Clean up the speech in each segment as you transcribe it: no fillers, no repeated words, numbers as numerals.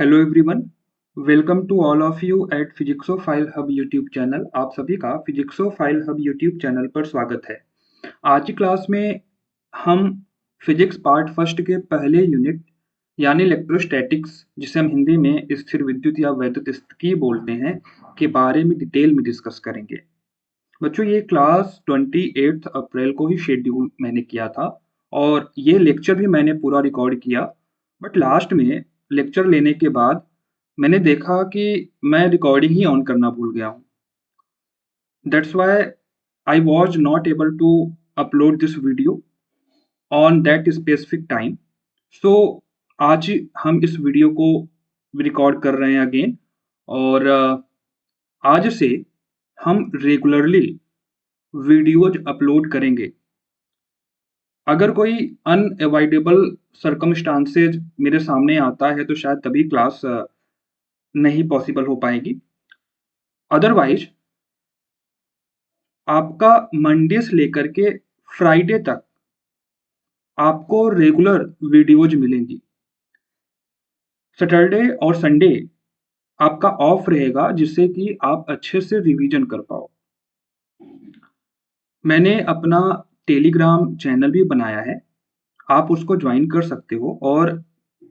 Hello everyone, welcome to all of you at Physicsophile Hub YouTube channel. आप सभी का फिजिक्सोफाइल Hub YouTube channel पर स्वागत है। आज की क्लास में हम फिजिक्स पार्ट फर्स्ट के पहले यूनिट यानी इलेक्ट्रोस्टैटिक्स, जिसे हम हिंदी में स्थिर विद्युत या वैद्युत स्थिति बोलते हैं, के बारे में डिटेल में डिस्कस करेंगे। बच्चों, ये क्लास 28 अप्रैल को ही शेड्यूल मैंने किया था और ये लेक्चर भी मैंने पूरा रिकॉर्ड किया। बट लास्ट में लेक्चर लेने के बाद मैंने देखा कि मैं रिकॉर्डिंग ही ऑन करना भूल गया हूँ। That's why I was not able to upload this video on that specific time. So आज हम इस वीडियो को रिकॉर्ड कर रहे हैं अगेन, और आज से हम रेगुलरली वीडियोज अपलोड करेंगे। अगर कोई अनएवॉइडेबल सर्कमस्टांसेज मेरे सामने आता है तो शायद तभी क्लास नहीं पॉसिबल हो पाएगी। अदरवाइज आपका मंडे से लेकर के फ्राइडे तक आपको रेगुलर वीडियोज मिलेंगी। सैटरडे और संडे आपका ऑफ रहेगा, जिससे कि आप अच्छे से रिवीजन कर पाओ। मैंने अपना टेलीग्राम चैनल भी बनाया है, आप उसको ज्वाइन कर सकते हो। और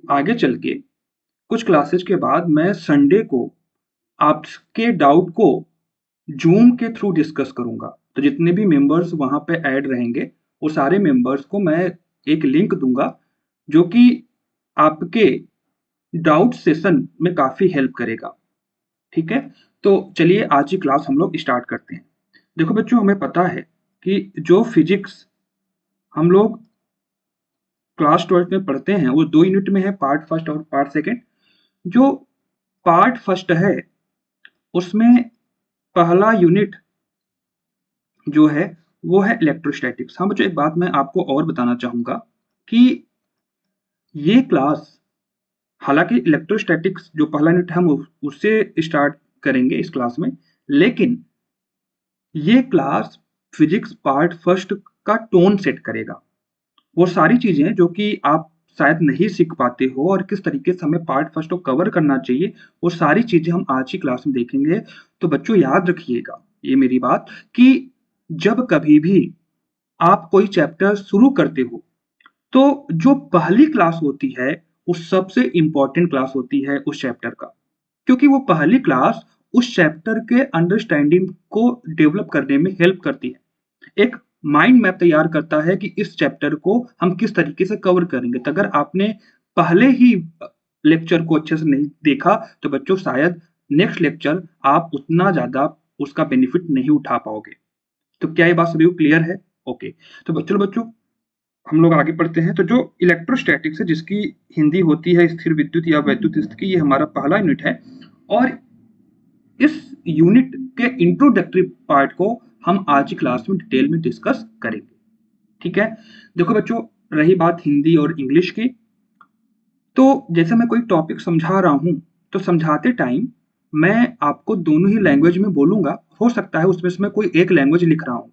आगे चल के कुछ क्लासेज के बाद मैं संडे को आपके डाउट को जूम के थ्रू डिस्कस करूंगा। तो जितने भी मेंबर्स वहां पे ऐड रहेंगे, वो सारे मेंबर्स को मैं एक लिंक दूंगा जो कि आपके डाउट सेशन में काफी हेल्प करेगा। ठीक है, तो चलिए आज की क्लास हम लोग स्टार्ट करते हैं। देखो बच्चों, हमें पता है कि जो फिजिक्स हम लोग क्लास 12 में पढ़ते हैं वो दो यूनिट में है, पार्ट फर्स्ट और पार्ट सेकेंड। जो पार्ट फर्स्ट है उसमें पहला यूनिट जो है वो है इलेक्ट्रोस्टैटिक्स। हाँ बच्चों, एक बात मैं आपको और बताना चाहूंगा कि ये क्लास, हालांकि इलेक्ट्रोस्टैटिक्स जो पहला यूनिट हम उससे स्टार्ट करेंगे इस क्लास में, लेकिन ये क्लास फिजिक्स पार्ट फर्स्ट का टोन सेट करेगा। वो सारी चीजें जो कि आप शायद नहीं सीख पाते हो और किस तरीके से हमें पार्ट फर्स्ट को कवर करना चाहिए, वो सारी चीजें हम आज की क्लास में देखेंगे। तो बच्चों याद रखिएगा ये मेरी बात कि जब कभी भी आप कोई चैप्टर शुरू करते हो तो जो पहली क्लास होती है वो सबसे इंपॉर्टेंट क्लास होती है उस चैप्टर का, क्योंकि वो पहली क्लास उस चैप्टर के अंडरस्टैंडिंग को डेवलप करने में हेल्प करती है। एक माइंड मैप तैयार करता है कि इस चैप्टर को हम किस तरीके से कवर करेंगे। तो अगर आपने पहले ही लेक्चर को अच्छे से नहीं देखा तो बच्चों शायद नेक्स्ट लेक्चर आप उतना ज्यादा उसका बेनिफिट नहीं उठा पाओगे। तो क्या ये बात सभी को क्लियर है? ओके, तो चलो बच्चों हम लोग आगे बढ़ते हैं। तो जो इलेक्ट्रोस्टैटिक्स है, जिसकी हिंदी होती है स्थिर विद्युत या वैद्युत स्थिति, ये हमारा पहला यूनिट है। और इस यूनिट के इंट्रोडक्टरी पार्ट को हम आज की क्लास में डिटेल में डिस्कस करेंगे। ठीक है, देखो बच्चों, रही बात हिंदी और इंग्लिश की, तो जैसे मैं कोई टॉपिक समझा रहा हूं तो समझाते टाइम मैं आपको दोनों ही लैंग्वेज में बोलूंगा। हो सकता है उसमें से मैं कोई एक लैंग्वेज लिख रहा हूँ,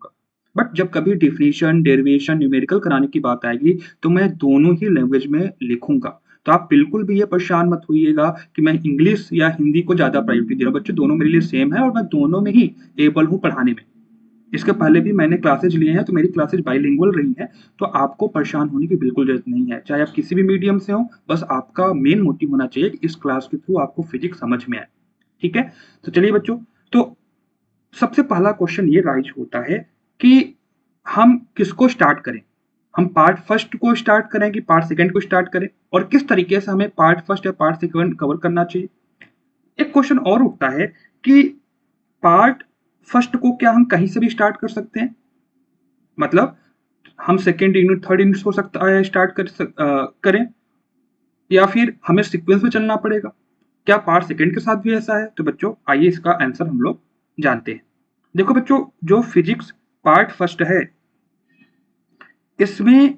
बट जब कभी डिफिनेशन, डेरिवेशन, न्यूमेरिकल कराने की बात आएगी तो मैं दोनों ही लैंग्वेज में लिखूंगा। तो आप बिल्कुल भी ये परेशान मत होइएगा कि मैं इंग्लिश या हिंदी को ज्यादा प्रायोरिटी दे रहा हूँ। बच्चों, दोनों मेरे लिए सेम है और मैं दोनों में ही एबल हूँ पढ़ाने में। इसके पहले भी मैंने क्लासेज लिए हैं तो मेरी क्लासेज बाइलिंगुअल रही हैं। तो आपको परेशान होने की बिल्कुल जरूरत नहीं है, चाहे आप किसी भी मीडियम से हो। बस आपका मेन मोटिव होना चाहिए कि इस क्लास के थ्रू आपको फिजिक्स समझ में आए। ठीक है, तो चलिए बच्चों, तो सबसे पहला क्वेश्चन ये राइज होता है कि हम किसको स्टार्ट करें। हम पार्ट फर्स्ट को स्टार्ट करें कि पार्ट सेकंड को स्टार्ट करें, और किस तरीके से हमें पार्ट फर्स्ट या पार्ट सेकंड कवर करना चाहिए। एक क्वेश्चन और उठता है कि पार्ट फर्स्ट को क्या हम कहीं से भी स्टार्ट कर सकते हैं, मतलब हम सेकेंड यूनिट, थर्ड यूनिट हो सकता है स्टार्ट करें, या फिर हमें सीक्वेंस में चलना पड़ेगा। क्या पार्ट सेकंड के साथ भी ऐसा है? तो बच्चों आइए इसका आंसर हम लोग जानते हैं। देखो बच्चों, जो फिजिक्स पार्ट फर्स्ट है इसमें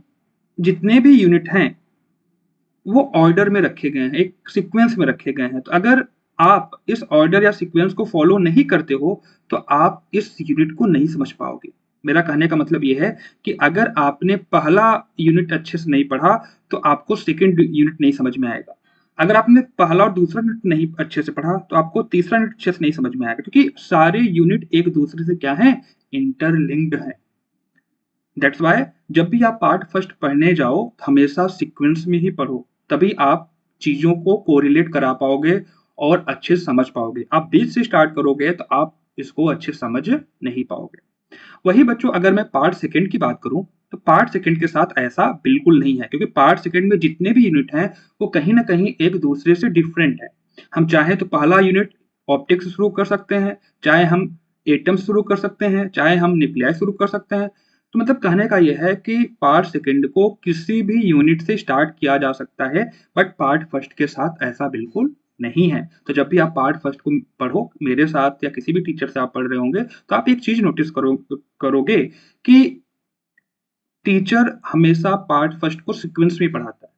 जितने भी यूनिट हैं वो ऑर्डर में रखे गए हैं, एक सीक्वेंस में रखे गए हैं। तो अगर आप इस ऑर्डर या सीक्वेंस को फॉलो नहीं करते हो तो आप इस यूनिट को नहीं समझ पाओगे। मेरा कहने का मतलब यह है कि अगर आपने पहला यूनिट अच्छे से नहीं पढ़ा तो आपको सेकंड यूनिट नहीं समझ में आएगा। अगर आपने पहला और दूसरा यूनिट नहीं अच्छे से पढ़ा तो आपको तीसरा यूनिट अच्छे से नहीं समझ में आएगा, क्योंकि सारे यूनिट एक दूसरे से क्या है, इंटरलिंक्ड है। दैट्स वाई जब भी आप पार्ट फर्स्ट पढ़ने जाओ हमेशा सीक्वेंस में ही पढ़ो, तभी आप चीजों को कोरिलेट करा पाओगे और अच्छे से समझ पाओगे। आप बीच से स्टार्ट करोगे तो आप इसको अच्छे समझ नहीं पाओगे। वही बच्चों अगर मैं पार्ट सेकंड की बात करूं तो पार्ट सेकंड के साथ ऐसा बिल्कुल नहीं है, क्योंकि पार्ट सेकंड में जितने भी यूनिट हैं वो कहीं ना कहीं एक दूसरे से डिफरेंट है। हम चाहे तो पहला यूनिट ऑप्टिक्स से शुरू कर सकते हैं, चाहे हम एटम शुरू कर सकते हैं, चाहे हम न्यूक्लियाई शुरू कर सकते हैं। तो मतलब कहने का यह है कि पार्ट सेकंड को किसी भी यूनिट से स्टार्ट किया जा सकता है, बट पार्ट फर्स्ट के साथ ऐसा बिल्कुल नहीं है। तो जब भी आप पार्ट फर्स्ट को पढ़ो मेरे साथ या किसी भी टीचर से आप पढ़ रहे होंगे तो आप एक चीज नोटिस करोगे कि टीचर हमेशा पार्ट फर्स्ट को सीक्वेंस में पढ़ाता है,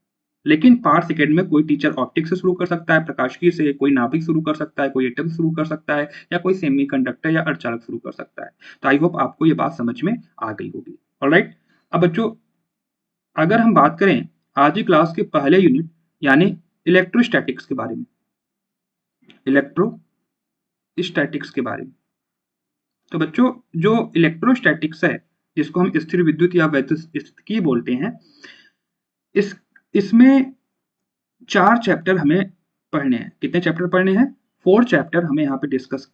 लेकिन पार्ट सेकंड में कोई टीचर ऑप्टिक्स से शुरू कर सकता है, प्रकाशिकी से, कोई नाभिक शुरू कर सकता है, कोई एटम शुरू कर सकता है, या कोई सेमीकंडक्टर या अर्धचालक शुरू कर सकता है। तो आई होप आपको ये बात समझ में आ गई होगी। ऑलराइट, अब बच्चों अगर हम बात करें आज की क्लास के पहले यूनिट यानी इलेक्ट्रोस्टैटिक्स के बारे में, इलेक्ट्रोस्टैटिक्स के बारे में, तो बच्चों जो इलेक्ट्रोस्टैटिक्स है जिसको हम स्थिर विद्युत या वैद्युत स्थितिकी बोलते हैं, इसमें 4 चैप्टर हमें पढ़ने हैं। कितने चैप्टर पढ़ने हैं? 4 चैप्टर हमें यहाँ पे डिस्कस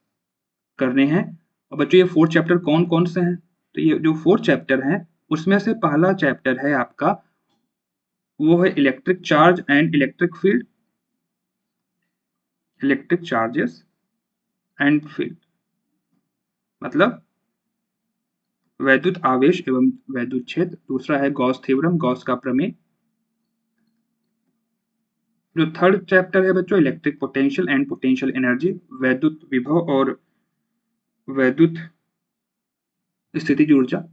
करने हैं। और बच्चों ये 4 चैप्टर कौन कौन से हैं? तो ये जो 4 चैप्टर हैं उसमें से पहला चैप्टर है आपका, वो है electric charge and electric field, electric charges and field, मतलब वैद्युत आवेश एवं वैद्युत क्षेत्र। दूसरा है गॉस थ्योरम, गॉस का प्रमेय। जो थर्ड चैप्टर है बच्चों electric potential and potential energy, वैद्युत विभव और वैद्युत स्थितिज ऊर्जा,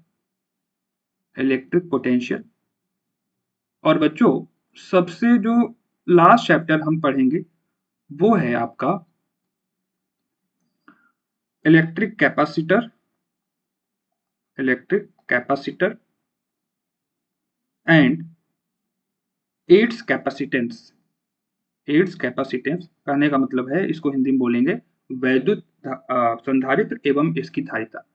इलेक्ट्रिक पोटेंशियल। और बच्चों सबसे जो लास्ट चैप्टर हम पढ़ेंगे वो है आपका electric capacitor, electric capacitor and its capacitance. Its capacitance कहने का मतलब है, इसको हिंदी में बोलेंगे वैद्युत संधारित्र एवं इसकी धारिता।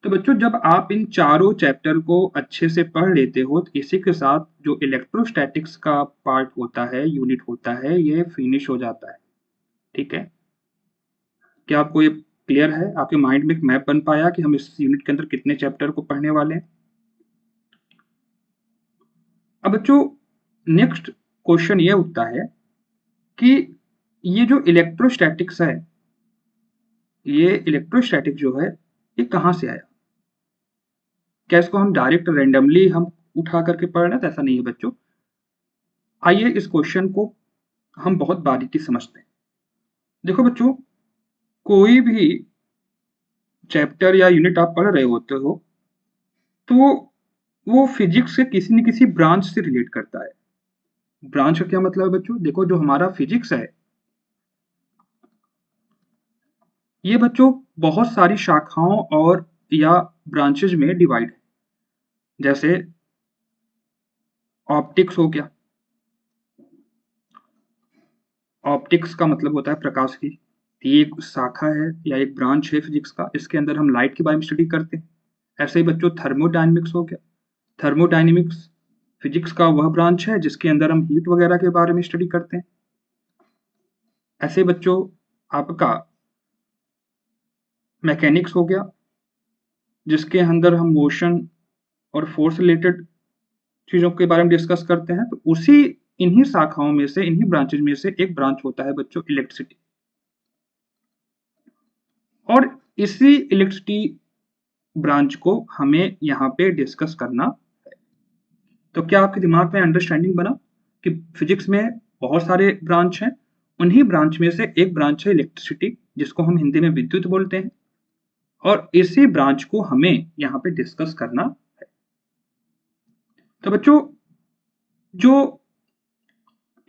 तो बच्चों जब आप इन चारों चैप्टर को अच्छे से पढ़ लेते हो तो इसी के साथ जो इलेक्ट्रोस्टैटिक्स का पार्ट होता है, यूनिट होता है, ये फिनिश हो जाता है। ठीक है, क्या आपको ये क्लियर है? आपके माइंड में एक मैप बन पाया कि हम इस यूनिट के अंदर कितने चैप्टर को पढ़ने वाले हैं? अब बच्चों नेक्स्ट क्वेश्चन ये उठता है कि ये जो इलेक्ट्रोस्टैटिक्स है, ये इलेक्ट्रोस्टैटिक जो है ये कहाँ से आया? क्या इसको हम डायरेक्ट रेंडमली हम उठा करके पढ़ रहे हैं? तो ऐसा नहीं है बच्चों। आइए इस क्वेश्चन को हम बहुत बारीकी समझते हैं। देखो बच्चों, कोई भी चैप्टर या यूनिट आप पढ़ रहे होते हो तो वो फिजिक्स के किसी न किसी ब्रांच से रिलेट करता है। ब्रांच का क्या मतलब है बच्चों? देखो जो हमारा फिजिक्स है ये बच्चों बहुत सारी शाखाओं और या ब्रांचेज में डिवाइड है। जैसे ऑप्टिक्स हो गया, ऑप्टिक्स का मतलब होता है प्रकाश की, ये एक शाखा है या एक ब्रांच है फिजिक्स का, इसके अंदर हम लाइट के बारे में स्टडी करते हैं। ऐसे ही बच्चों थर्मोडायनेमिक्स हो गया, थर्मोडायनेमिक्स फिजिक्स का वह ब्रांच है जिसके अंदर हम हीट वगैरह के बारे में स्टडी करते हैं। ऐसे बच्चों आपका मैकेनिक्स हो गया जिसके अंदर हम मोशन और फोर्स रिलेटेड चीजों के बारे में डिस्कस करते हैं। तो उसी इन्हीं शाखाओं में से, इन्हीं ब्रांचेज में से एक ब्रांच होता है बच्चों इलेक्ट्रिसिटी, और इसी इलेक्ट्रिसिटी ब्रांच को हमें यहाँ पे डिस्कस करना है। तो क्या आपके दिमाग में अंडरस्टैंडिंग बना कि फिजिक्स में बहुत सारे ब्रांच हैं, उन्हीं ब्रांच में से एक ब्रांच है इलेक्ट्रिसिटी जिसको हम हिंदी में विद्युत बोलते हैं, और इसी ब्रांच को हमें यहाँ पे डिस्कस करना है। तो बच्चों जो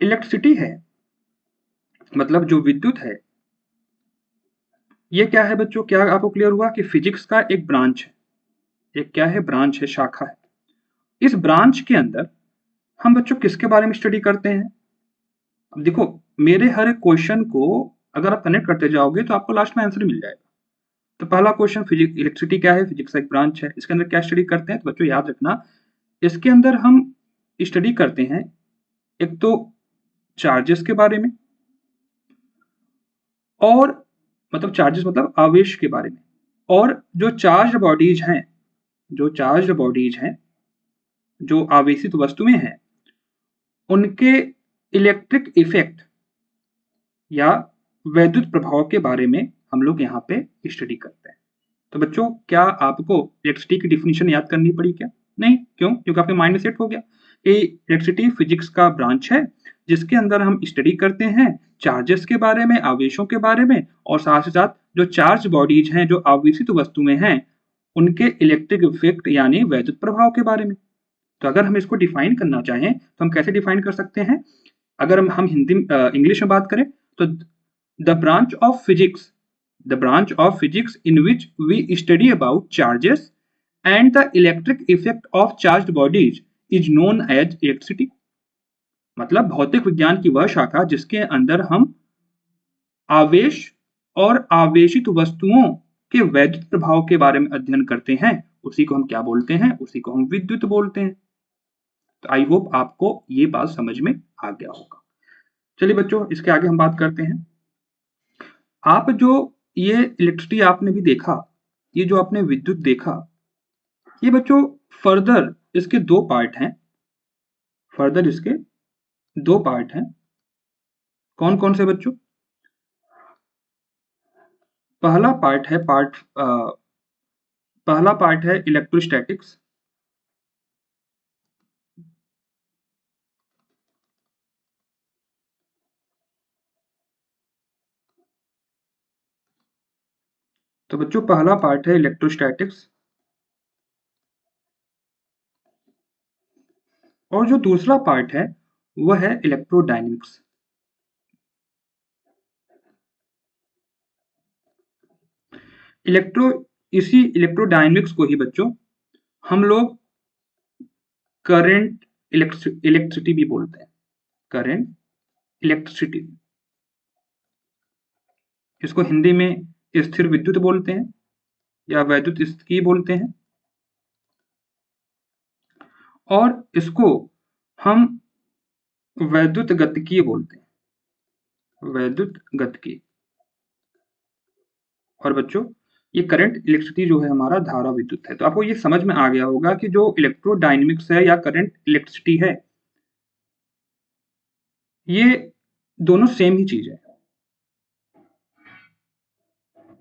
इलेक्ट्रिसिटी है मतलब जो विद्युत है, ये क्या है बच्चों? क्या आपको क्लियर हुआ कि फिजिक्स का एक ब्रांच है, एक क्या है? ब्रांच है, शाखा है। इस ब्रांच के अंदर हम बच्चों किसके बारे में स्टडी करते हैं? अब देखो मेरे हर एक क्वेश्चन को अगर आप कनेक्ट करते जाओगे तो आपको लास्ट में आंसर मिल जाएगा। तो पहला क्वेश्चन, फिजिक्स इलेक्ट्रिसिटी क्या है? फिजिक्स का एक ब्रांच है। इसके अंदर क्या स्टडी करते हैं? तो बच्चों याद रखना, इसके अंदर हम स्टडी करते हैं एक तो चार्जेस के बारे में, और मतलब चार्जेस मतलब आवेश के बारे में, और जो चार्ज बॉडीज हैं, जो चार्ज बॉडीज हैं, जो आवेशित वस्तुएं हैं, उनके इलेक्ट्रिक इफेक्ट या वैद्युत प्रभाव के बारे में हम लोग यहाँ पे स्टडी करते हैं। तो बच्चों, क्या आपको इलेक्ट्रिसिटी की डिफिनीशन याद करनी पड़ी क्या? नहीं। क्यों? क्योंकि आपके माइंड में सेट हो गया कि इलेक्ट्रिसिटी फिजिक्स का ब्रांच है जिसके अंदर हम स्टडी करते हैं चार्जेस के बारे में, आवेशों के बारे में, और साथ ही साथ जो चार्ज बॉडीज हैं, जो आवेशित वस्तुएं हैं, उनके इलेक्ट्रिक इफेक्ट यानी वैद्युत प्रभाव के बारे में। तो अगर हम इसको डिफाइन करना चाहें तो हम कैसे डिफाइन कर सकते हैं? अगर हम हिंदी इंग्लिश में बात करें तो the branch of physics, the branch of physics in which we study about charges and the electric effect of charged bodies is known as electricity। मतलब भौतिक विज्ञान की वह शाखा जिसके अंदर हम आवेश और आवेशित वस्तुओं के वैद्युत प्रभाव के बारे में अध्ययन करते हैं, उसी को हम क्या बोलते हैं? उसी को हम विद्युत बोलते हैं। तो आई होप आपको ये बात समझ में आ गया होगा। चलिए बच्चों, इसके आगे हम बात करते हैं। आप जो ये इलेक्ट्रिसिटी आपने भी देखा, ये जो आपने विद्युत देखा, ये बच्चों फर्दर इसके दो पार्ट हैं। फर्दर इसके दो पार्ट हैं। कौन कौन से बच्चों? पहला पार्ट है इलेक्ट्रोस्टैटिक्स। तो बच्चों पहला पार्ट है इलेक्ट्रोस्टैटिक्स, और जो दूसरा पार्ट है वह है इलेक्ट्रोडायनेमिक्स। इसी इलेक्ट्रोडायनेमिक्स को ही बच्चों हम लोग करंट इलेक्ट्रिसिटी भी बोलते हैं। करंट इलेक्ट्रिसिटी, इसको हिंदी में स्थिर विद्युत बोलते हैं या वैद्युत स्थिति बोलते हैं, और इसको हम वैद्युत गतिकीय बोलते हैं। वैद्युत गतिकी। और बच्चों ये करंट इलेक्ट्रिसिटी जो है हमारा धारा विद्युत है। तो आपको ये समझ में आ गया होगा कि जो इलेक्ट्रोडायनेमिक्स है या करंट इलेक्ट्रिसिटी है, ये दोनों सेम ही चीज है।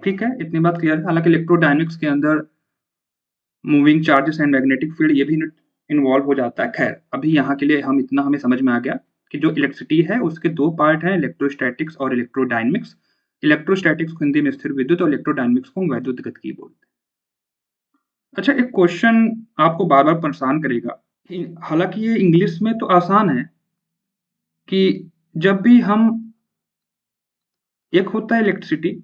ठीक है, इतनी बात क्लियर है। हालांकि इलेक्ट्रोडायनेमिक्स के अंदर moving charges and magnetic field ये भी इन्वॉल्व हो जाता है। खैर, अभी यहाँ के लिए हमें समझ में आ गया कि जो इलेक्ट्रिसिटी है उसके दो पार्ट हैं, इलेक्ट्रोस्टैटिक्स और इलेक्ट्रोडायनेमिक्स। इलेक्ट्रोस्टैटिक्स को हिंदी में स्थिर विद्युत और इलेक्ट्रोडायनेमिक्स को वैद्युत गतिकी बोलते हैं। अच्छा, एक क्वेश्चन आपको बार बार परेशान करेगा, हालांकि ये इंग्लिश में तो आसान है, कि जब भी हम, एक होता है इलेक्ट्रिसिटी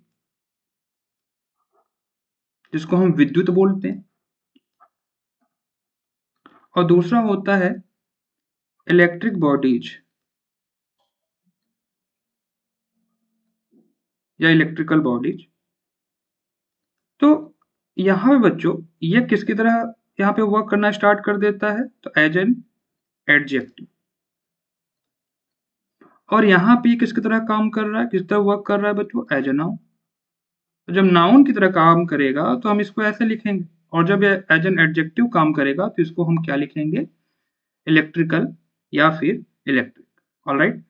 जिसको हम विद्युत बोलते हैं, और दूसरा होता है इलेक्ट्रिक बॉडीज या इलेक्ट्रिकल बॉडीज। तो यहाँ पे बच्चों ये किसकी तरह यहाँ पे वर्क करना स्टार्ट कर देता है? तो एज एन एडजेक्टिव। और यहाँ पे किसकी तरह काम कर रहा है, किस तरह वर्क कर रहा है बच्चों? As a noun. तो जब नाउन की तरह काम करेगा तो हम इसको ऐसे लिखेंगे, और जब एज एन एडजेक्टिव काम करेगा तो इसको हम क्या लिखेंगे? इलेक्ट्रिकल या फिर इलेक्ट्रिक। ऑलराइट,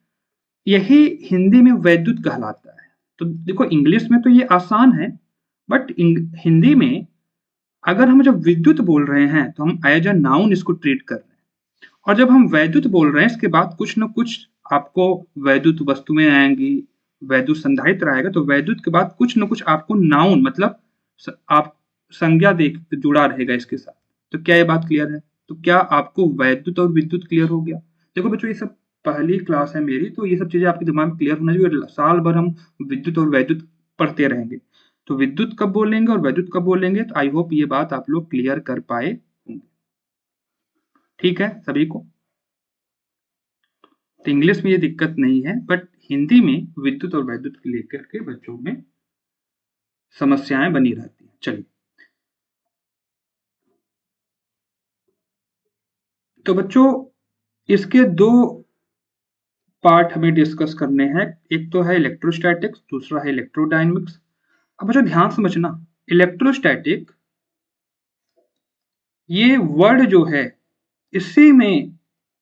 यही हिंदी में वैद्युत कहलाता है। तो देखो इंग्लिश में तो ये आसान है, बट हिंदी में अगर हम जब विद्युत बोल रहे हैं तो हम एज अ नाउन इसको ट्रीट कर रहे हैं, और जब हम वैद्युत बोल रहे हैं इसके बाद कुछ न कुछ आपको वैद्युत वस्तुएं आएंगी, वैद्युत संधारित्र आएगा, तो वैद्युत के बाद कुछ न कुछ आपको नाउन मतलब आप संज्ञा देख जुड़ा रहेगा इसके साथ। तो क्या ये बात क्लियर है? तो क्या आपको वैद्युत और विद्युत क्लियर हो गया? देखो बच्चों, ये सब पहली क्लास है मेरी, तो ये सब चीजें आपके दिमाग में क्लियर होना चाहिए। साल भर हम विद्युत और वैद्युत पढ़ते रहेंगे, तो विद्युत कब बोलेंगे और वैद्युत कब बोलेंगे, तो आई होप ये बात आप लोग क्लियर कर पाए होंगे। ठीक है सभी को? तो इंग्लिश में ये दिक्कत नहीं है, बट हिंदी में विद्युत और वैद्युत को लेकर के बच्चों में समस्याएं बनी रहती हैं। चलिए, तो बच्चों इसके दो पार्ट हमें डिस्कस करने हैं। एक तो है इलेक्ट्रोस्टैटिक्स, दूसरा है इलेक्ट्रोडायनेमिक्स। अब बच्चों ध्यान समझना, इलेक्ट्रोस्टैटिक ये वर्ड जो है इसी में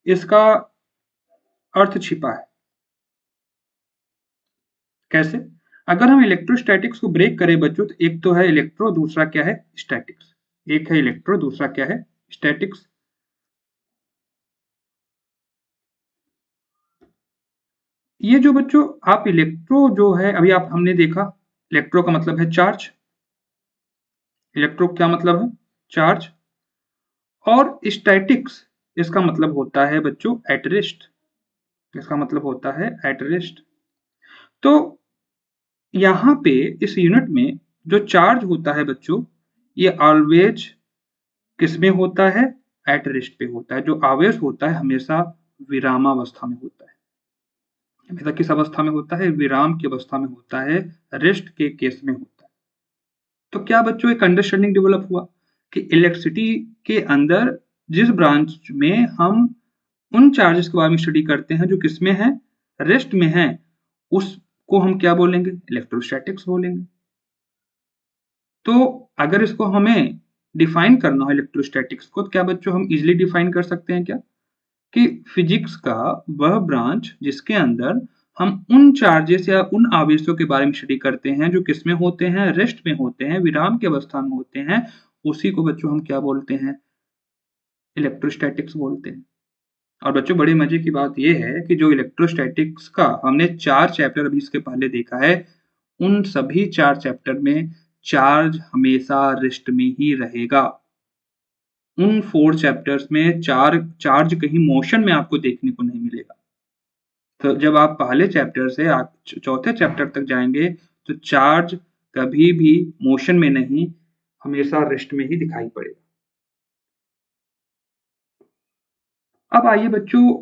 इसका अर्थ छिपा है। कैसे? अगर हम इलेक्ट्रोस्टैटिक्स को ब्रेक करें बच्चों, तो एक तो है इलेक्ट्रो, दूसरा क्या है स्टैटिक्स। एक है इलेक्ट्रो, दूसरा क्या है स्टैटिक्स। ये जो बच्चों आप इलेक्ट्रो जो है, अभी आप हमने देखा इलेक्ट्रो का मतलब है चार्ज। इलेक्ट्रो क्या मतलब है? चार्ज। और स्टैटिक्स इसका मतलब होता है बच्चों एट रेस्ट। इसका मतलब होता है एट रेस्ट। तो यहाँ पे इस यूनिट में जो चार्ज होता है बच्चों, ये ऑलवेज किस में होता है? एट रेस्ट पे होता है। जो आवेश होता है हमेशा विरामावस्था में होता है। हमेशा किस अवस्था में होता है? विराम की अवस्था में होता है, रेस्ट के केस में होता है। तो क्या बच्चों एक अंडरस्टैंडिंग डेवलप हुआ कि इलेक्ट्रिसिटी के अंदर जिस ब्रांच में हम उन चार्जेस के बारे में स्टडी करते हैं जो किसमें है? रेस्ट में है, उसको हम क्या बोलेंगे? इलेक्ट्रोस्टैटिक्स बोलेंगे। तो अगर इसको हमें डिफाइन करना हो इलेक्ट्रोस्टैटिक्स को, तो क्या बच्चों हम इजिली डिफाइन कर सकते हैं क्या? कि फिजिक्स का वह ब्रांच जिसके अंदर हम उन चार्जेस या उन आवेशों के बारे में स्टडी करते हैं जो किसमें होते हैं? रेस्ट में होते हैं, विराम की अवस्था में होते हैं, उसी को बच्चों हम क्या बोलते हैं? इलेक्ट्रोस्टैटिक्स बोलते हैं। और बच्चों बड़े मजे की बात यह है कि जो इलेक्ट्रोस्टैटिक्स का हमने 4 चैप्टर अभी इसके पहले देखा है, उन सभी 4 चैप्टर में चार्ज हमेशा रेस्ट में ही रहेगा। उन 4 चैप्टर्स में चार्ज कहीं मोशन में आपको देखने को नहीं मिलेगा। तो जब आप पहले चैप्टर से आप चौथे चैप्टर तक जाएंगे, तो चार्ज कभी भी मोशन में नहीं, हमेशा रेस्ट में ही दिखाई पड़ेगा। अब आइए बच्चों,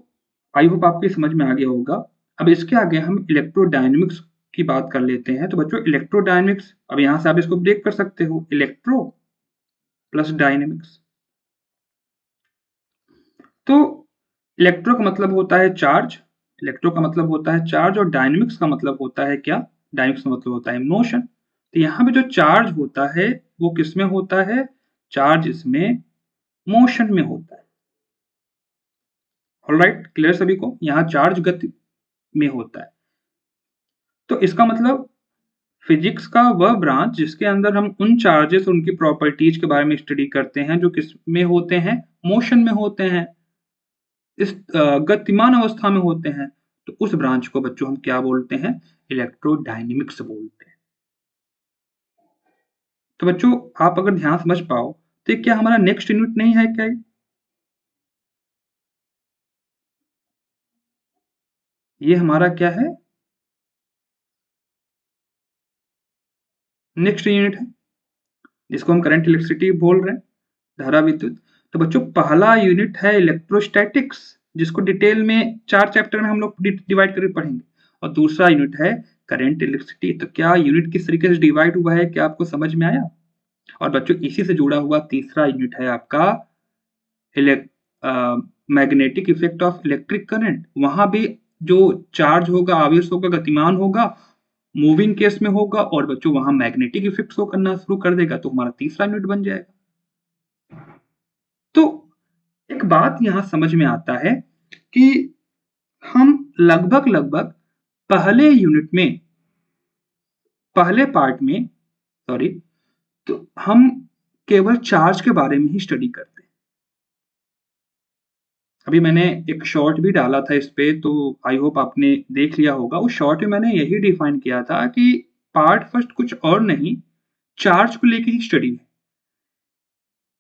आई होप आपके समझ में आ गया होगा। अब इसके आगे हम इलेक्ट्रोडायनेमिक्स की बात कर लेते हैं। तो बच्चों इलेक्ट्रोडायनेमिक्स, अब यहां से आप इसको ब्रेक कर सकते हो, इलेक्ट्रो प्लस डायनेमिक्स। तो इलेक्ट्रो का मतलब होता है चार्ज, इलेक्ट्रो का मतलब होता है चार्ज, और डायनेमिक्स का मतलब होता है क्या? डायनेमिक्स का मतलब होता है मोशन। तो यहाँ पे जो चार्ज होता है वो किस में होता है? चार्ज इसमें मोशन में होता है। ऑलराइट, क्लियर सभी को? यहाँ चार्ज गति में होता है। तो इसका मतलब फिजिक्स का वह ब्रांच जिसके अंदर हम उन चार्जेस और उनकी प्रॉपर्टीज के बारे में स्टडी करते हैं जो किस में होते हैं? मोशन में होते हैं, इस गतिमान अवस्था में होते हैं। तो उस ब्रांच को बच्चों हम क्या बोलते हैं? इलेक्ट्रोडायनेमिक्स बोलते हैं। तो बच्चों आप अगर ध्यान समझ पाओ, तो क्या हमारा नेक्स्ट यूनिट नहीं है क्या? ये हमारा क्या है? नेक्स्ट यूनिट है, जिसको हम करंट इलेक्ट्रिसिटी बोल रहे हैं, धारा विद्युत। तो बच्चों पहला यूनिट है इलेक्ट्रोस्टैटिक्स, जिसको डिटेल में 4 चैप्टर में हम लोग डिवाइड करके पढ़ेंगे। और दूसरा यूनिट है करंट इलेक्ट्रिसिटी। तो क्या यूनिट किस तरीके से डिवाइड हुआ है, क्या आपको समझ में आया? और बच्चों इसी से जुड़ा हुआ तीसरा यूनिट है आपका magnetic effect of electric current. वहां भी जो चार्ज होगा, आवेश होगा, गतिमान होगा, मूविंग केस में होगा, और बच्चों वहां मैग्नेटिक इफेक्ट शो करना शुरू कर देगा। तो हमारा तीसरा यूनिट बन जाएगा। तो एक बात यहां समझ में आता है कि हम लगभग लगभग पहले यूनिट में, पहले पार्ट में, सॉरी, तो हम केवल चार्ज के बारे में ही स्टडी करते हैं। अभी मैंने एक शॉर्ट भी डाला था इस पे, तो आई होप आपने देख लिया होगा। उस शॉर्ट में मैंने यही डिफाइन किया था कि पार्ट फर्स्ट कुछ और नहीं, चार्ज को लेके ही स्टडी है।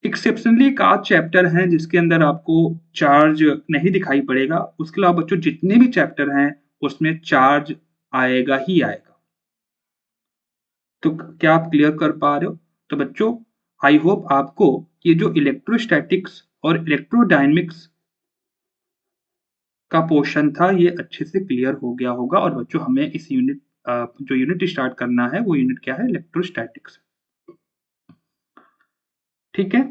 एक्सेप्शनली एक आध चैप्टर हैं जिसके अंदर आपको चार्ज नहीं दिखाई पड़ेगा, उसके अलावा बच्चों जितने भी चैप्टर हैं उसमें चार्ज आएगा ही आएगा। तो क्या आप क्लियर कर पा रहे हो? तो बच्चों आई होप आपको ये जो इलेक्ट्रोस्टैटिक्स और इलेक्ट्रोडायनेमिक्स का पोर्शन था ये अच्छे से क्लियर हो गया होगा। और बच्चों हमें इस यूनिट जो यूनिट स्टार्ट करना है वो यूनिट क्या है, इलेक्ट्रोस्टैटिक्स। ठीक है।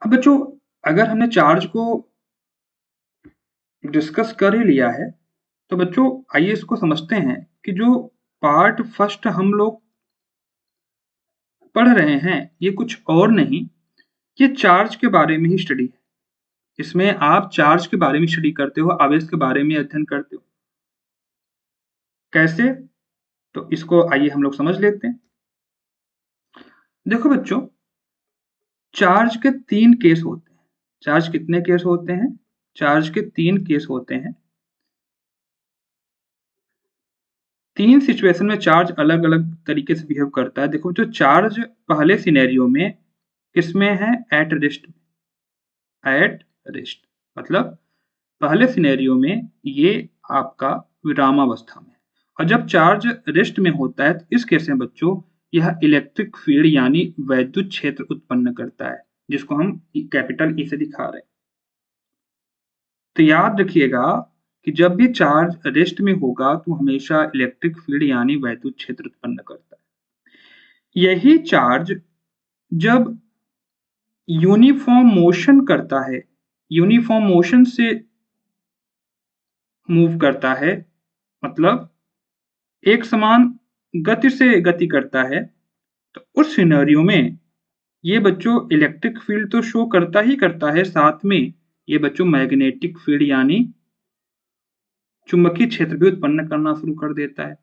अब बच्चों अगर हमने चार्ज को डिस्कस कर ही लिया है तो बच्चों आइए इसको समझते हैं कि जो पार्ट फर्स्ट हम लोग पढ़ रहे हैं ये कुछ और नहीं, ये चार्ज के बारे में ही स्टडी है। इसमें आप चार्ज के बारे में स्टडी करते हो, आवेश के बारे में अध्ययन करते हो। कैसे? तो इसको आइए हम लोग समझ लेते हैं। देखो बच्चों, चार्ज के 3 केस होते हैं। चार्ज कितने केस होते हैं? चार्ज के 3 केस होते हैं। 3 सिचुएशन में चार्ज अलग अलग तरीके से बिहेव करता है। देखो जो चार्ज पहले सिनेरियो में किसमें है, एट रेस्ट। एट रेस्ट मतलब पहले सिनेरियो में ये आपका विरामावस्था में, और जब चार्ज रेस्ट में होता है तो इस केस में बच्चों यह इलेक्ट्रिक फील्ड यानी वैद्युत क्षेत्र उत्पन्न करता है, जिसको हम कैपिटल ई से दिखा रहे हैं। तो याद रखिएगा कि जब भी चार्ज रेस्ट में होगा तो हमेशा इलेक्ट्रिक फील्ड यानी वैद्युत क्षेत्र उत्पन्न करता है। यही चार्ज जब यूनिफॉर्म मोशन करता है, यूनिफॉर्म मोशन से मूव करता है, मतलब एक समान गति से गति करता है, तो उस सिनेरियो में ये बच्चों इलेक्ट्रिक फील्ड तो शो करता ही करता है, साथ में ये बच्चों मैग्नेटिक फील्ड यानी चुंबकीय क्षेत्र भी उत्पन्न करना शुरू कर देता है।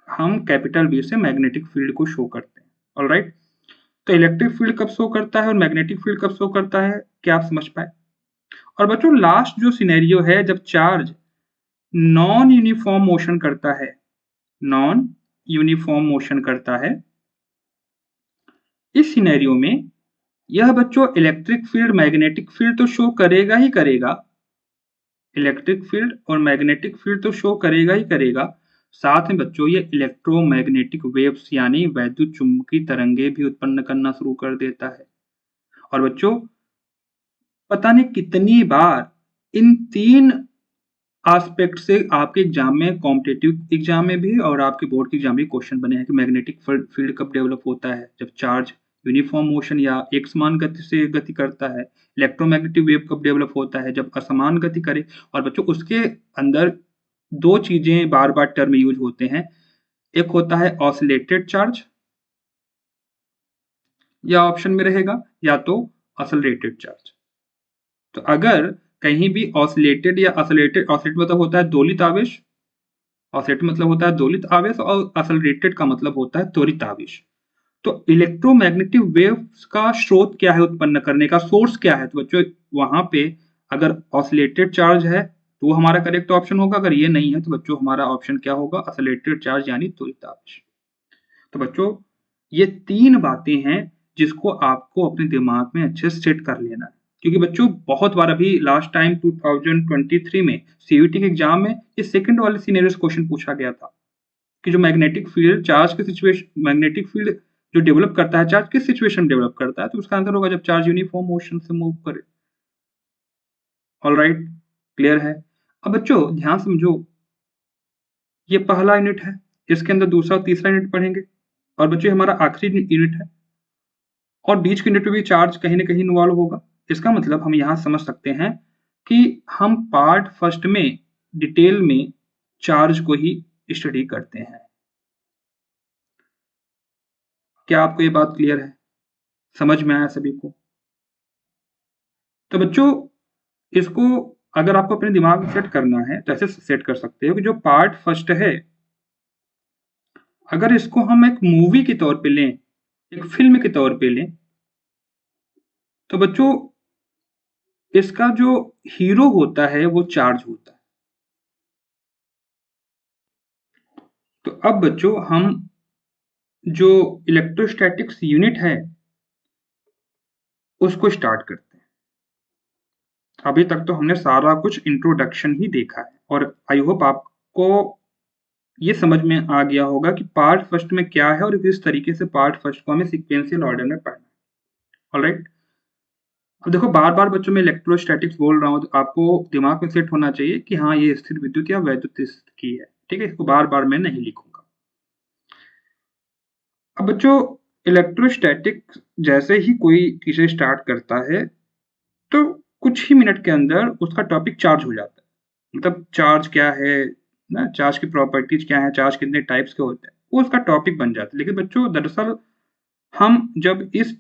हम कैपिटल बी से मैग्नेटिक फील्ड को शो करते हैं। ऑलराइट, तो इलेक्ट्रिक फील्ड कब शो करता है और मैग्नेटिक फील्ड कब शो करता है, क्या आप समझ पाए? और बच्चों लास्ट जो सिनेरियो है जब चार्ज नॉन यूनिफॉर्म मोशन करता है, नॉन यूनिफॉर्म मोशन करता है, इस सिनेरियो में यह बच्चों इलेक्ट्रिक फील्ड मैग्नेटिक फील्ड तो शो करेगा ही करेगा, इलेक्ट्रिक फील्ड और मैग्नेटिक फील्ड तो शो करेगा ही करेगा, साथ में बच्चों ये इलेक्ट्रोमैग्नेटिक वेव्स यानी वैद्युत चुंबकीय तरंगे भी उत्पन्न करना शुरू कर देता है। और बच्चों पता नहीं कितनी बार इन 3 एस्पेक्ट से आपके एग्जाम में, कॉम्पिटिटिव एग्जाम में भी और आपके बोर्ड के एग्जाम में क्वेश्चन बने हैं कि मैग्नेटिक फील्ड कब डेवलप होता है, जब चार्ज यूनिफॉर्म मोशन या एक समान गति से गति करता है। इलेक्ट्रोमैग्नेटिक वेव कब डेवलप होता है, जब असमान गति करे। और बच्चों उसके अंदर 2 चीजें बार बार टर्म यूज होते हैं, एक होता है ऑसिलेटेड चार्ज, या ऑप्शन में रहेगा या तो ऑसिलेटेड चार्ज। तो अगर कहीं भी ऑसिलेटेड या ऑसिलेटेड, ऑसिलेट मतलब होता है दोलित आवेश, ऑसिलेट मतलब होता है दोलित आवेश, और एक्सेलरेटेड का मतलब होता है त्वरित आवेश। तो इलेक्ट्रोमैग्नेटिक वेव्स का स्रोत क्या है उत्पन्न करने का, सोर्स क्या है? तो बच्चों वहां पे अगर ऑसिलेटेड चार्ज है तो वो हमारा करेक्ट ऑप्शन होगा, अगर ये नहीं है तो बच्चों हमारा ऑप्शन क्या होगा, ऑसिलेटेड चार्ज यानी त्वरित आवेश। तो बच्चों ये 3 बातें हैं जिसको आपको अपने दिमाग में अच्छे से सेट कर लेना है, क्योंकि बच्चों बहुत बार अभी लास्ट टाइम 2023 में सीयूईटी के एग्जाम में ये सेकंड वाले सिनेरियो से क्वेश्चन पूछा गया था कि जो मैग्नेटिक फील्ड चार्ज के सिचुएशन, मैग्नेटिक फील्ड जो डेवलप करता है चार्ज किस सिचुएशन में डेवलप करता है, तो उसका आंसर होगा जब चार्ज यूनिफॉर्म मोशन से मूव करे। ऑलराइट, क्लियर है? अब बच्चों ध्यान समझो, ये पहला यूनिट है, इसके अंदर दूसरा और तीसरा यूनिट पढ़ेंगे, और बच्चों हमारा आखिरी यूनिट है, और बीच के यूनिट में भी चार्ज कहीं ना कहीं इन्वॉल्व होगा। इसका मतलब हम यहां समझ सकते हैं कि हम पार्ट फर्स्ट में डिटेल में चार्ज को ही स्टडी करते हैं। क्या आपको ये बात क्लियर है, समझ में आया सभी को? तो बच्चों इसको अगर आपको अपने दिमाग में सेट करना है तो ऐसे सेट कर सकते हो कि जो पार्ट फर्स्ट है, अगर इसको हम एक मूवी के तौर पे लें, एक फिल्म के तौर पे लें, तो बच्चों इसका जो हीरो होता है वो चार्ज होता है। तो अब बच्चों हम जो इलेक्ट्रोस्टैटिक्स यूनिट है उसको स्टार्ट करते हैं। अभी तक तो हमने सारा कुछ इंट्रोडक्शन ही देखा है, और आई होप आपको ये समझ में आ गया होगा कि पार्ट फर्स्ट में क्या है और किस तरीके से पार्ट फर्स्ट को हमें सीक्वेंशियल ऑर्डर में पढ़ना है। ऑलराइट, अब देखो बार-बार बच्चों मैं इलेक्ट्रोस्टैटिक्स बोल रहा हूँ तो आपको दिमाग में सेट होना चाहिए कि हाँ, ये स्थिर विद्युत या वैद्युत की है, ठीक है? इसको बार-बार मैं नहीं लिखूँगा। अब बच्चों इलेक्ट्रोस्टैटिक्स जैसे ही कोई चीज़ें स्टार्ट करता है, तो कुछ ही मिनट के अंदर उसका टॉपिक चार्ज हो जाता है। मतलब चार्ज क्या है, ना चार्ज की प्रॉपर्टीज़ क्या है, चार्ज कितने टाइप्स के होते हैं, वो उसका टॉपिक बन जाता है। लेकिन बच्चों दरअसल हम जब इस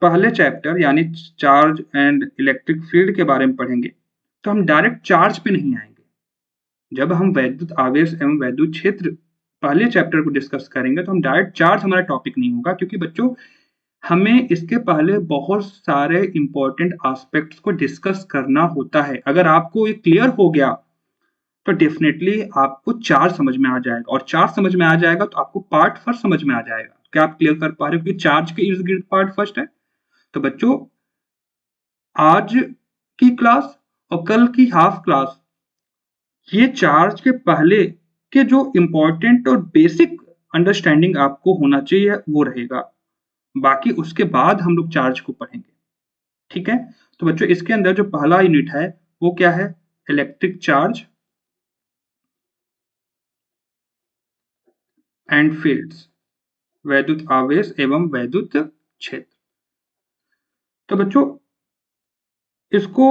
पहले चैप्टर यानी चार्ज एंड इलेक्ट्रिक फील्ड के बारे में पढ़ेंगे, तो हम डायरेक्ट चार्ज पे नहीं आएँगे। जब हम वैद्युत आवेश एवं वैद्युत क्षेत्र पहले चैप्टर को डिस्कस करेंगे, तो हम डायरेक्ट चार्ज हमारा टॉपिक नहीं होगा क्योंकि बच्चों हमें इसके पहले बहुत सारे इम्पोर्टेंट एस्पेक्ट्स को डिस्कस करना होता है। अगर आपको ये क्लियर हो गया, तो डेफ़िनेटली आपको चार्ज समझ में आ जाएगा और चार्ज समझ में आ जाएगा तो आपको पार्ट फर्स्ट समझ में आ जाएगा। क्या आप क्लियर कर पा रहे हो कि चार्ज के इर्द-गिर्द पार्ट फर्स्ट है? तो बच्चों आज की क्लास और कल की हाफ क्लास ये चार्ज के पहले के जो इम्पोर्टेंट और बेसिक अंडरस्टैंडिंग आपको होना चाहिए वो रहेगा। बाकी उसके बाद हम लोग चार्ज को पढ़ेंगे। ठीक है? तो बच्चों इसके अंदर जो पहला यूनिट है वो क्या है? इलेक्ट्रिक चार्ज एंड फील्ड्स, वैद्युत आवेश एवं वैद्युत क्षेत्र। तो बच्चों इसको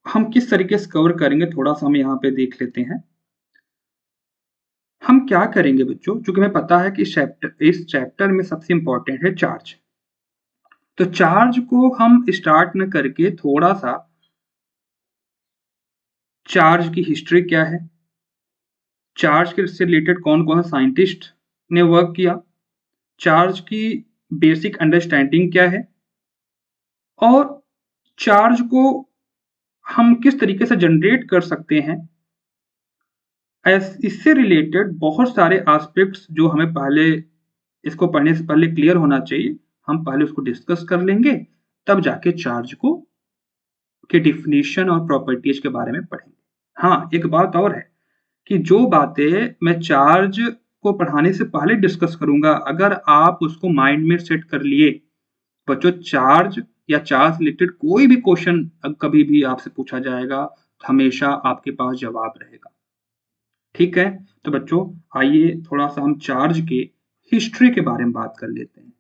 हम किस तरीके से कवर करेंगे थोड़ा-सा हम यहाँ पे देख लेते हैं। हम क्या करेंगे बच्चों, चूँकि हमें पता है कि इस चैप्टर में सबसे इम्पोर्टेंट है चार्ज। तो चार्ज को हम स्टार्ट न करके थोड़ा-सा चार्ज की हिस्ट्री क्या है? चार्ज के से रिलेटेड कौन-कौन सा साइंटिस्ट ने वर्क किया? चार्ज की बेसिक अंडरस्टैंडिंग क्या है? और चार्ज को हम किस तरीके से जनरेट कर सकते हैं? इससे रिलेटेड बहुत सारे एस्पेक्ट्स जो हमें पहले इसको पढ़ने से पहले क्लियर होना चाहिए, हम पहले उसको डिस्कस कर लेंगे, तब जाके चार्ज को के डेफिनिशन और प्रॉपर्टीज़ के बारे में पढ़ेंगे। हाँ, एक बात और है कि जो बातें मैं चार्ज को पढ़ाने से पहले डिस्कस करूँगा, अगर आप उसको माइंड में सेट कर लिए, बच्चों चार्ज या चार्ज रिलेटेड कोई भी क्वेश्चन कभी भी आपसे पूछा जाएगा, हमेशा आपके पास जवाब रहेगा। ठीक है? तो बच्चों आइए थोड़ा-सा हम चार्ज के हिस्ट्री के बारे में बात कर लेते हैं।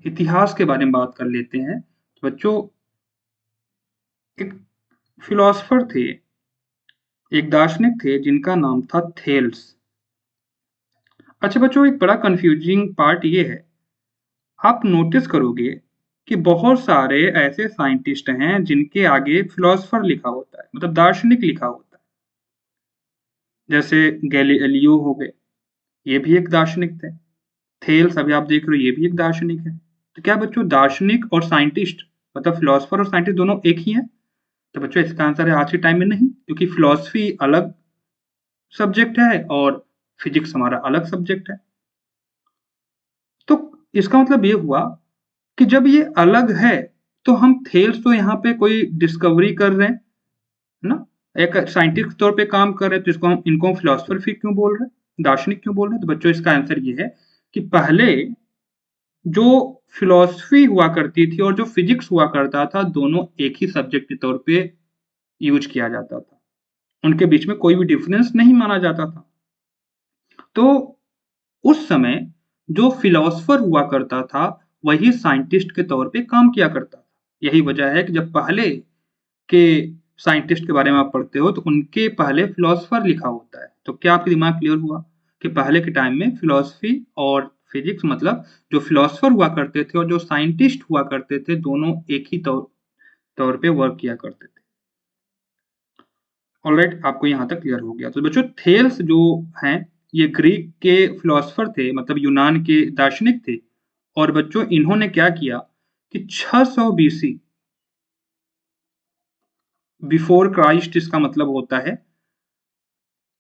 इतिहास के बारे में बात कर लेते हैं। तो बच्चों एक फिलॉसफर थे, एक दार्शनिक थे जिनका नाम था थेल्स। अच्छा बच्चों एक बड़ा कन्फ्यूजिंग पार्ट ये है, आप नोटिस करोगे कि बहुत सारे ऐसे साइंटिस्ट हैं जिनके आगे फिलॉसफर लिखा होता है, मतलब दार्शनिक लिखा होता है। जैसे गैलीलियो हो गए, ये भी एक दार्शनिक थे। थेल्स अभी आप देख रहे हो ये भी एक दार्शनिक है। तो क्या बच्चों दार्शनिक और साइंटिस्ट मतलब फिलॉसफर और साइंटिस्ट दोनों एक ही हैं? तो बच्चों इसका आंसर है आज के टाइम में नहीं, क्योंकि फिलॉसफी अलग सब्जेक्ट है और फिजिक्स हमारा अलग सब्जेक्ट है। तो इसका मतलब ये हुआ कि जब ये अलग है, तो हम थेल्स तो यहाँ पे कोई डिस्कवरी कर रहे हैं, है ना? एक साइंटिस्ट के तौर पे काम कर रहे हैं, तो इसको हम इनको हम फिलॉसफर फिर क्यों बोल रहे हैं? दार्शनिक क्यों बोल रहे हैं? तो बच्चों इसका आंसर ये है कि पहले जो फिलॉसफी हुआ करती थी और जो फिजिक्स हुआ करता था, दोनों एक ही सब्जेक्ट के तौर पे यूज़ किया जाता था। उनके बीच में कोई भी डिफरेंस नहीं माना जाता था। तो उस समय जो फिलॉसफर हुआ करता था, वही साइंटिस्ट के तौर पे काम किया करता था। यही वजह है कि जब पहले के साइंटिस्ट के बारे में आप पढ़ते हो, तो उनके पहले फिलॉसफर लिखा होता है। तो क्या आपके दिमाग क्लियर हुआ कि पहले के टाइम में फिलॉसफी और फिजिक्स मतलब जो फिलॉसफर हुआ करते थे और जो साइंटिस्ट हुआ करते थे, दोनों एक ही तौर तौर पे वर्क किया करते थे। ऑलराइट, आपको यहाँ तक क्लियर हो गया। तो बच्चों थेल्स जो हैं, ये ग्रीक के फिलॉसफर थे, मतलब यूनान के दार्शनिक थे और बच्चों इन्होंने क्या किया कि 600 बीसी बिफोर क्राइस्ट इसका मतलब होता है।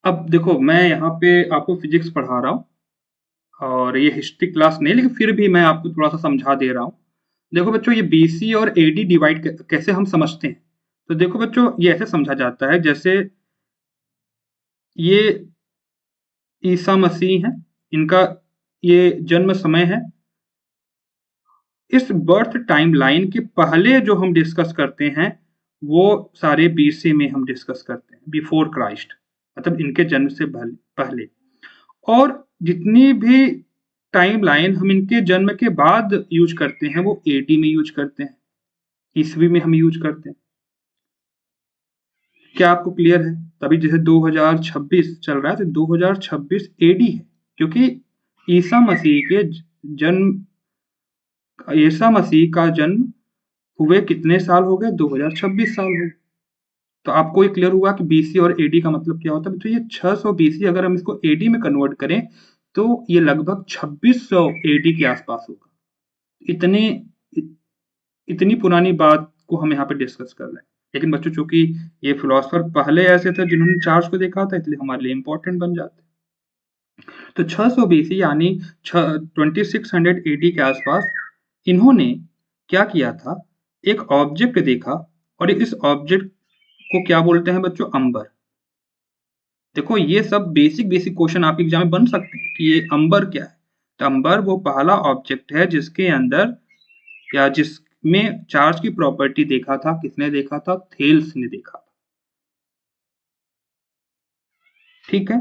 अब देखो मैं यहाँ पे आपको फिजिक्स पढ़ा रहा हूँ और ये हिस्ट्री क्लास नहीं, लेकिन फिर भी मैं आपको थोड़ा-सा समझा दे रहा हूँ। देखो बच्चों ये बीसी और एडी डिवाइड कैसे हम समझते हैं? तो देखो बच्चों ये ऐसे समझा जाता है जैसे ये ईसा मसीह हैं, इनका ये जन्म समय है इस बर्थ टाइमलाइन के पहले जो हम डिस्कस करते हैं वो सारे बीसी में हम डिस्कस करते हैं, बिफोर क्राइस्ट, मतलब इनके जन्म से पहले। और जितनी भी टाइमलाइन हम इनके जन्म के बाद यूज करते हैं वो एडी में यूज करते हैं, ईस्वी में हम यूज करते हैं। क्या आपको क्लियर है? तभी जैसे 2026 चल रहा है तो 2026 एडी है, क्योंकि ईसा मसीह के जन्म ईसा मसीह का जन्म हुए कितने साल हो गए? 2026 साल हो गए। तो आपको ये क्लियर हुआ कि बीसी और एडी का मतलब क्या होता है। तो ये 600 बीसी अगर हम इसको एडी में कन्वर्ट करें तो ये लगभग 2600 एडी के आसपास होगा। इतनी इतनी पुरानी बात को हम यहाँ पे डिस्कस कर रहे हैं। लेकिन बच्चों, चूंकि ये फिलोसफर पहले ऐसे थे जिन्होंने चार्ज को देखा था, इसलिए हमारे लिए इंपॉर्टेंट बन जाते। तो 600 बीसी यानी 2600 एडी के आसपास इन्होंने क्या किया था, एक ऑब्जेक्ट देखा, और इस ऑब्जेक्ट को क्या बोलते हैं बच्चों? अंबर। देखो ये सब बेसिक बेसिक क्वेश्चन आपके एग्जाम में बन सकते हैं कि ये अंबर क्या है। तो अंबर वो पहला ऑब्जेक्ट है जिसके अंदर या जिसमें चार्ज की प्रॉपर्टी देखा था। किसने देखा था? थेल्स ने देखा था। ठीक है।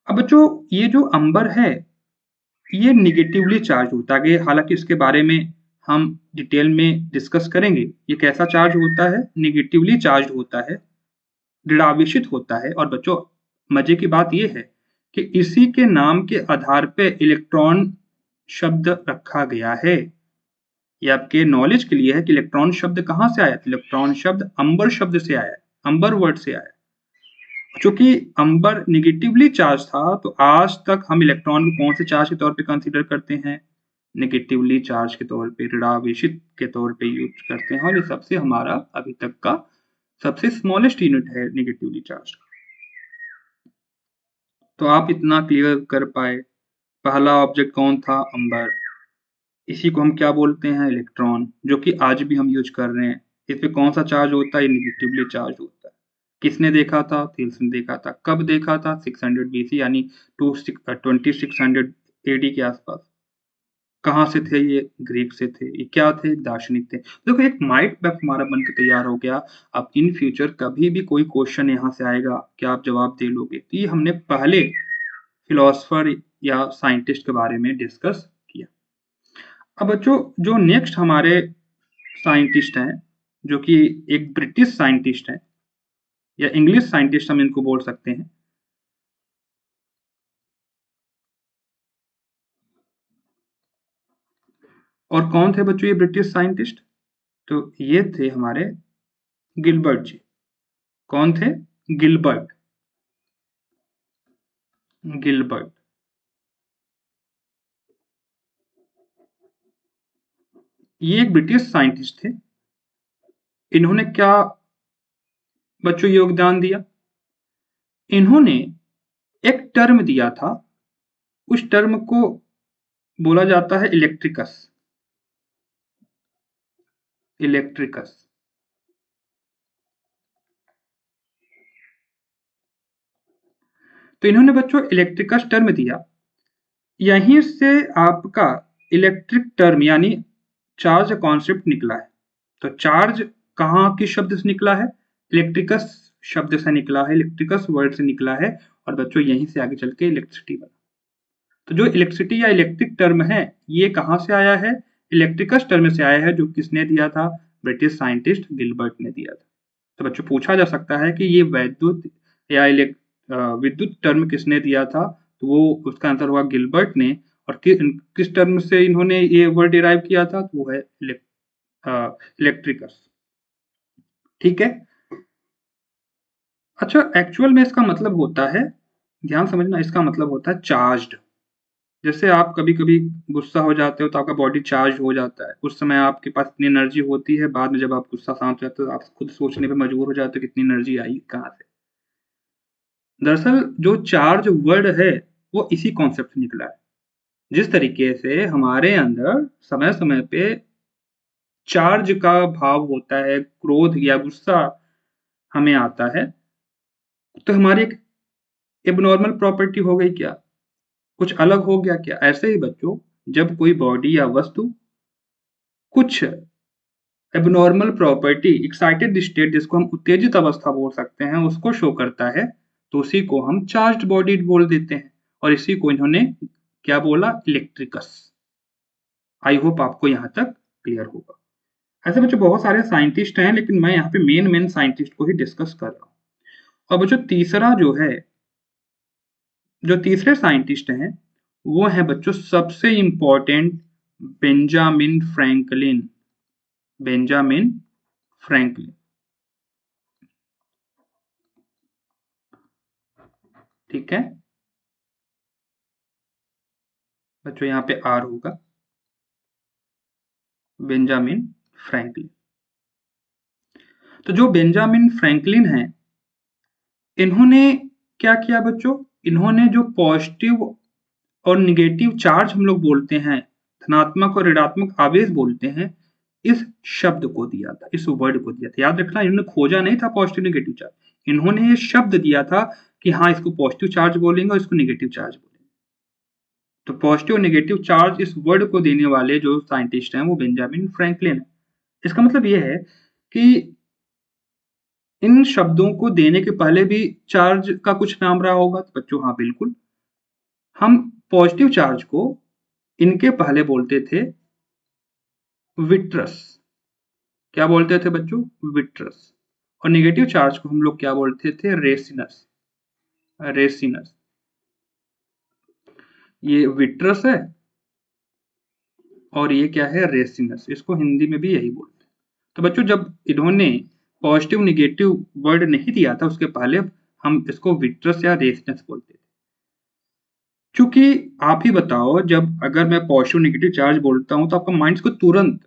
अब बच्चों ये जो अंबर है ये निगेटिवली चार्ज होता है, हालांकि इसके बारे में हम डिटेल में डिस्कस करेंगे। ये कैसा चार्ज होता है? निगेटिवली चार्ज होता है, दृढ़ावेशित होता है। और बच्चों मजे की बात यह है कि इसी के नाम के आधार पे इलेक्ट्रॉन शब्द रखा गया है। ये आपके नॉलेज के लिए है कि इलेक्ट्रॉन शब्द कहां से आया? इलेक्ट्रॉन शब्द अंबर शब्द से आया है, अंबर वर्ड से आया है। चूंकि अंबर निगेटिवली चार्ज था तो आज तक हम इलेक्ट्रॉन को कौन से चार्ज के तौर पे कंसीडर करते हैं? निगेटिवली चार्ज के तौर पे, ऋणावेशित के तौर पे यूज करते हैं। और ये सबसे हमारा अभी तक का सबसे स्मॉलेस्ट यूनिट है निगेटिवली चार्ज। तो आप इतना क्लियर कर पाए। पहला ऑब्जेक्ट कौन था? अंबर। इसी को हम क्या बोलते हैं? इलेक्ट्रॉन, जो कि आज भी हम यूज कर रहे हैं। इस पे कौन सा चार्ज होता है? निगेटिवली चार्ज होता है। किसने देखा था? थेल्स ने देखा था। कब देखा था? 600 बीसी यानी 2600 एडी के आसपास। कहाँ से थे ये? ग्रीक से थे। ये क्या थे? दार्शनिक थे। देखो एक माइंड मैप हमारा बन के तैयार हो गया। अब इन फ्यूचर कभी भी कोई क्वेश्चन यहाँ से आएगा, क्या आप जवाब दे लोगे? तो ये हमने पहले फिलोसफर या साइंटिस्ट के बारे में डिस्कस किया। अब बच्चों जो नेक्स्ट हमारे साइंटिस्ट हैं, जो कि एक ब्रिटिश साइंटिस्ट हैं या इंग्लिश साइंटिस्ट हम इनको बोल सकते हैं। और कौन थे बच्चों ये ब्रिटिश साइंटिस्ट? तो ये थे हमारे गिलबर्ट जी। कौन थे? गिलबर्ट। गिलबर्ट ये एक ब्रिटिश साइंटिस्ट थे। इन्होंने क्या बच्चों योगदान दिया? इन्होंने एक टर्म दिया था, उस टर्म को बोला जाता है इलेक्ट्रिकस। इलेक्ट्रिकस। तो इन्होंने बच्चों इलेक्ट्रिकस टर्म दिया। यहीं से आपका इलेक्ट्रिक टर्म यानी चार्ज का कॉन्सेप्ट निकला है। तो चार्ज कहाँ किस शब्द से निकला है? इलेक्ट्रिकस शब्द से निकला है, इलेक्ट्रिकस वर्ड से निकला है। और बच्चों यहीं से आगे चल के इलेक्ट्रिसिटी बना। तो जो इलेक्ट्रिसिटी या इलेक्ट्रिक टर्म है ये कहाँ से आया है? इलेक्ट्रिकस टर्म से आया है, जो किसने दिया था? ब्रिटिश साइंटिस्ट गिलबर्ट ने दिया था। तो बच्चों पूछा जा सकता है कि ये वैद्युत या विद्युत टर्म किसने दिया था? तो वो उसका आंसर हुआ गिलबर्ट ने। और किस टर्म से इन्होंने ये वर्ड डिराइव किया था? तो वो है इलेक्ट्रिकस। ठीक है। अच्छा एक्चुअल में इसका मतलब होता है, ध्यान समझना, इसका मतलब होता है चार्ज्ड। जैसे आप कभी कभी गुस्सा हो जाते हो तो आपका बॉडी चार्ज हो जाता है, उस समय आपके पास इतनी एनर्जी होती है, बाद में जब आप गुस्सा शांत हो जाते हो आप खुद सोचने पे मजबूर हो जाते हो कितनी एनर्जी आई कहाँ से। दरअसल जो चार्ज वर्ड है वो इसी कॉन्सेप्ट से निकला है। जिस तरीके से हमारे अंदर समय समय पे चार्ज का भाव होता है, क्रोध या गुस्सा हमें आता है, तो हमारी एक एबनॉर्मल प्रॉपर्टी हो गई क्या? कुछ अलग हो गया क्या? ऐसे ही बच्चों जब कोई बॉडी या वस्तु कुछ एबनॉर्मल प्रॉपर्टी, एक्साइटेड स्टेट जिसको हम उत्तेजित अवस्था बोल सकते हैं, उसको शो करता है, तो उसी को हम चार्ज्ड बॉडी बोल देते हैं। और इसी को इन्होंने क्या बोला? इलेक्ट्रिकस। आई होप आपको यहाँ तक क्लियर होगा। ऐसे बच्चों बहुत सारे साइंटिस्ट हैं, लेकिन मैं यहाँ पे मेन साइंटिस्ट को ही डिस्कस कर रहा हूँ। और बच्चों तीसरा जो है, जो तीसरे साइंटिस्ट हैं वो है बच्चों सबसे important Benjamin Franklin. Benjamin Franklin, ठीक है बच्चों, यहाँ पे आर होगा, बेंजामिन फ्रैंकलिन। तो जो बेंजामिन फ्रैंकलिन है, इन्होंने क्या किया बच्चों? इन्होंने जो पॉजिटिव और निगेटिव चार्ज हम लोग बोलते हैं, धनात्मक और ऋणात्मक आवेश बोलते हैं, इस शब्द को दिया था, इस वर्ड को दिया था। याद रखना, इन्होंने खोजा नहीं था पॉजिटिव निगेटिव चार्ज, इन्होंने ये शब्द दिया था कि हाँ इसको पॉजिटिव चार्ज बोलेंगे और इसको निगेटिव चार्ज बोलेंगे। तो पॉजिटिव और निगेटिव चार्ज इस वर्ड को देने वाले जो साइंटिस्ट हैं वो बेंजामिन फ्रैंकलिन है। इसका मतलब ये है कि इन शब्दों को देने के पहले भी चार्ज का कुछ नाम रहा होगा। तो बच्चों हाँ बिल्कुल, हम पॉजिटिव चार्ज को इनके पहले बोलते थे विट्रस। क्या बोलते थे बच्चों? विट्रस। और नेगेटिव चार्ज को हम लोग क्या बोलते थे? रेसिनस। रेसिनस। ये विट्रस है और ये क्या है? रेसिनस। इसको हिंदी में भी यही बोलते हैं। तो बच्चों जब इन्होंने पॉजिटिव निगेटिव वर्ड नहीं दिया था उसके पहले हम इसको विट्रस या रेसिनस बोलते थे। क्योंकि आप ही बताओ, जब अगर मैं पॉजिटिव निगेटिव चार्ज बोलता हूं तो आपका माइंड को तुरंत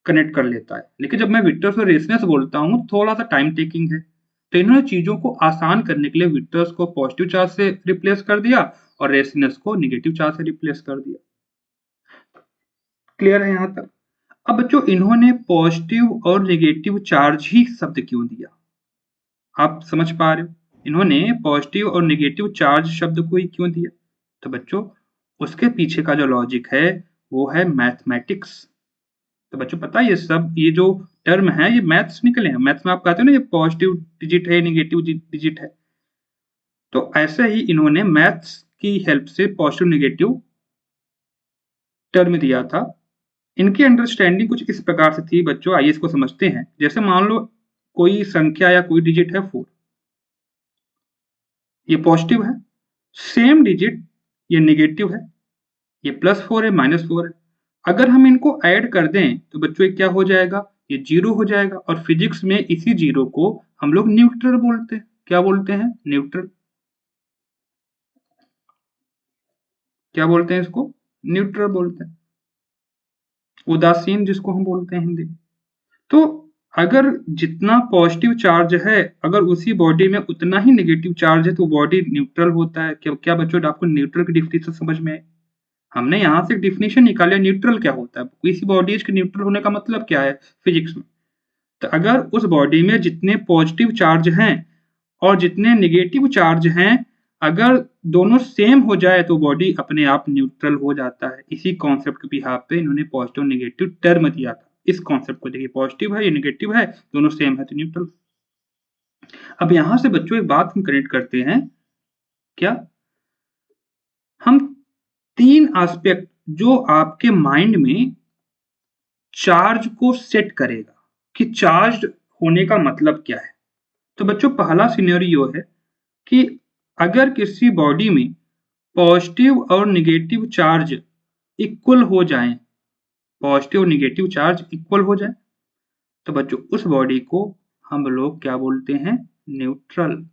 कनेक्ट कर लेता है, लेकिन जब मैं विट्रस और रेसिनस बोलता हूँ थोड़ा सा टाइम टेकिंग है। तो इन्होंने चीजों को आसान करने के लिए विट्रस को पॉजिटिव चार्ज से रिप्लेस कर दिया और रेसिनस को निगेटिव चार्ज से रिप्लेस कर दिया। क्लियर है यहाँ तक? अब बच्चों इन्होंने पॉजिटिव और निगेटिव चार्ज ही शब्द क्यों दिया? आप समझ पा रहे हो? इन्होंने पॉजिटिव और निगेटिव चार्ज शब्द को ही क्यों दिया? तो बच्चों उसके पीछे का जो लॉजिक है वो है मैथमेटिक्स। तो बच्चों पता है ये सब, ये जो टर्म है ये मैथ्स निकले हैं। मैथ्स में आप कहते हो ना ये पॉजिटिव डिजिट है, निगेटिव डिजिट है, तो ऐसे ही इन्होंने मैथ्स की हेल्प से पॉजिटिव निगेटिव टर्म दिया था। इनकी अंडरस्टैंडिंग कुछ इस प्रकार से थी बच्चों, आइए इसको समझते हैं। जैसे मान लो कोई संख्या या कोई डिजिट है 4, ये पॉजिटिव है। सेम डिजिट ये निगेटिव है, ये +4 है, -4 है। अगर हम इनको ऐड कर दें तो बच्चों ये क्या हो जाएगा? ये 0 हो जाएगा। और फिजिक्स में इसी 0 को हम लोग न्यूट्रल बोलते हैं। क्या बोलते हैं? न्यूट्रल। क्या बोलते हैं इसको? न्यूट्रल बोलते हैं, उदासीन जिसको हम बोलते हैं हिंदी में। तो अगर जितना पॉजिटिव चार्ज है, अगर उसी बॉडी में उतना ही नेगेटिव चार्ज है तो बॉडी न्यूट्रल होता है। क्या बच्चों आपको न्यूट्रल की डिफिनेशन समझ में है? हमने यहाँ से डिफिनेशन निकाला, न्यूट्रल क्या होता है, किसी बॉडीज के न्यूट्रल होने का मतलब क्या है फिजिक्स में। तो अगर उस बॉडी में जितने पॉजिटिव चार्ज हैं और जितने निगेटिव चार्ज हैं, अगर दोनों सेम हो जाए तो बॉडी अपने आप न्यूट्रल हो जाता है। इसी कॉन्सेप्ट के बिहाफ पे इन्होंने पॉजिटिव निगेटिव टर्म दिया था। इस कॉन्सेप्ट को देखिए, पॉजिटिव है ये निगेटिव है, दोनों सेम है तो न्यूट्रल। अब यहां से बच्चों एक बात हम कनेक्ट करते हैं, क्या हम 3 एस्पेक्ट जो आपके माइंड में चार्ज को सेट करेगा कि चार्ज होने का मतलब क्या है। तो बच्चों पहला सिनेरियो है कि अगर किसी बॉडी में पॉजिटिव और निगेटिव चार्ज इक्वल हो जाएं, पॉजिटिव निगेटिव चार्ज इक्वल हो जाए, तो बच्चों उस बॉडी को हम लोग क्या बोलते हैं? न्यूट्रल।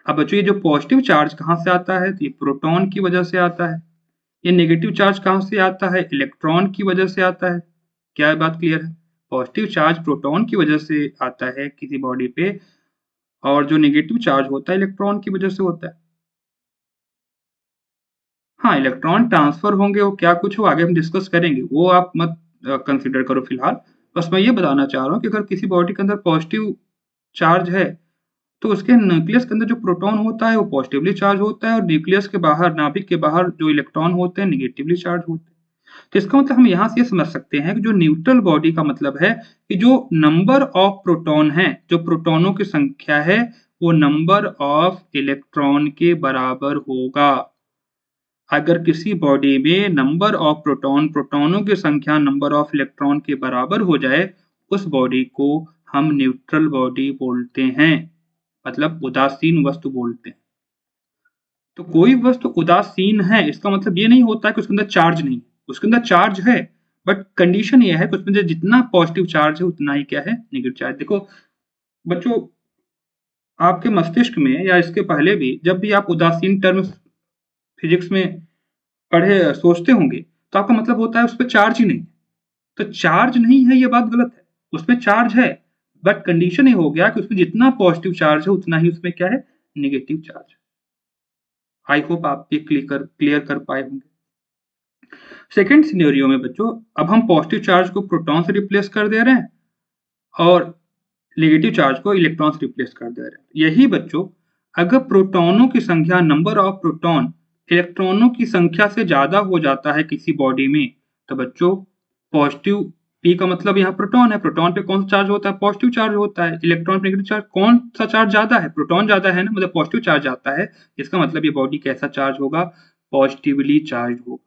अब बच्चों ये जो पॉजिटिव चार्ज कहां से आता है? तो ये प्रोटॉन की वजह से आता है। ये नेगेटिव चार्ज कहां से आता है? इलेक्ट्रॉन की वजह से आता है। क्या बात क्लियर है? पॉजिटिव चार्ज प्रोटॉन की वजह से आता है किसी बॉडी पे, और जो नेगेटिव चार्ज होता है इलेक्ट्रॉन की वजह से होता है। हाँ, इलेक्ट्रॉन ट्रांसफर होंगे, वो क्या कुछ हो आगे हम डिस्कस करेंगे, वो आप मत कंसिडर करो फिलहाल। बस मैं ये बताना चाह रहा हूँ कि अगर किसी बॉडी के अंदर पॉजिटिव चार्ज है तो उसके न्यूक्लियस के अंदर जो प्रोटॉन होता है वो पॉजिटिवली चार्ज होता है और न्यूक्लियस के बाहर, नाभिक के बाहर जो इलेक्ट्रॉन होते हैं निगेटिवली चार्ज होते हैं। तो इसका मतलब हम यहाँ से ये समझ सकते हैं कि जो न्यूट्रल बॉडी का मतलब है कि जो नंबर ऑफ प्रोटॉन है, जो प्रोटॉनों की संख्या है, वो नंबर ऑफ इलेक्ट्रॉन के बराबर होगा। अगर किसी बॉडी में नंबर ऑफ प्रोटॉनों की संख्या नंबर ऑफ इलेक्ट्रॉन के बराबर हो जाए, उस बॉडी को हम न्यूट्रल बॉडी बोलते हैं, मतलब उदासीन वस्तु बोलते हैं। तो कोई वस्तु उदासीन है, इसका मतलब ये नहीं होता कि उसके अंदर चार्ज नहीं, उसके अंदर चार्ज है, बट कंडीशन ये है कि उसमें जितना पॉजिटिव चार्ज है उतना ही क्या है, नेगेटिव चार्ज। देखो बच्चों, आपके मस्तिष्क में या इसके पहले भी जब भी आप उदासीन टर्म फिजिक्स में पढ़े सोचते होंगे, तो आपका मतलब होता है उस पर चार्ज ही नहीं। तो चार्ज नहीं है ये बात गलत है, उसमें चार्ज है, बट कंडीशन ये हो गया कि उसमें जितना पॉजिटिव चार्ज है उतना ही उसमें क्या है, नेगेटिव चार्ज। आई होप आप ये क्लियर कर पाए होंगे। सेकेंड सिनेरियो में बच्चों, अब हम पॉजिटिव चार्ज को प्रोटॉन से रिप्लेस कर दे रहे हैं और नेगेटिव चार्ज को इलेक्ट्रॉन से रिप्लेस कर दे रहे हैं। यही बच्चों, अगर प्रोटॉनों की संख्या, नंबर ऑफ प्रोटॉन इलेक्ट्रॉनों की संख्या से ज्यादा हो जाता है किसी बॉडी में, तो बच्चों पॉजिटिव, पी का मतलब यहाँ प्रोटॉन है, प्रोटॉन पे कौन सा चार्ज होता है, पॉजिटिव चार्ज होता है। इलेक्ट्रॉन पे नेगेटिव चार्ज, कौन सा चार्ज ज्यादा है, प्रोटॉन ज्यादा है ना, मतलब पॉजिटिव चार्ज आता है। इसका मतलब ये बॉडी कैसा चार्ज होगा, पॉजिटिवली चार्ज होगा।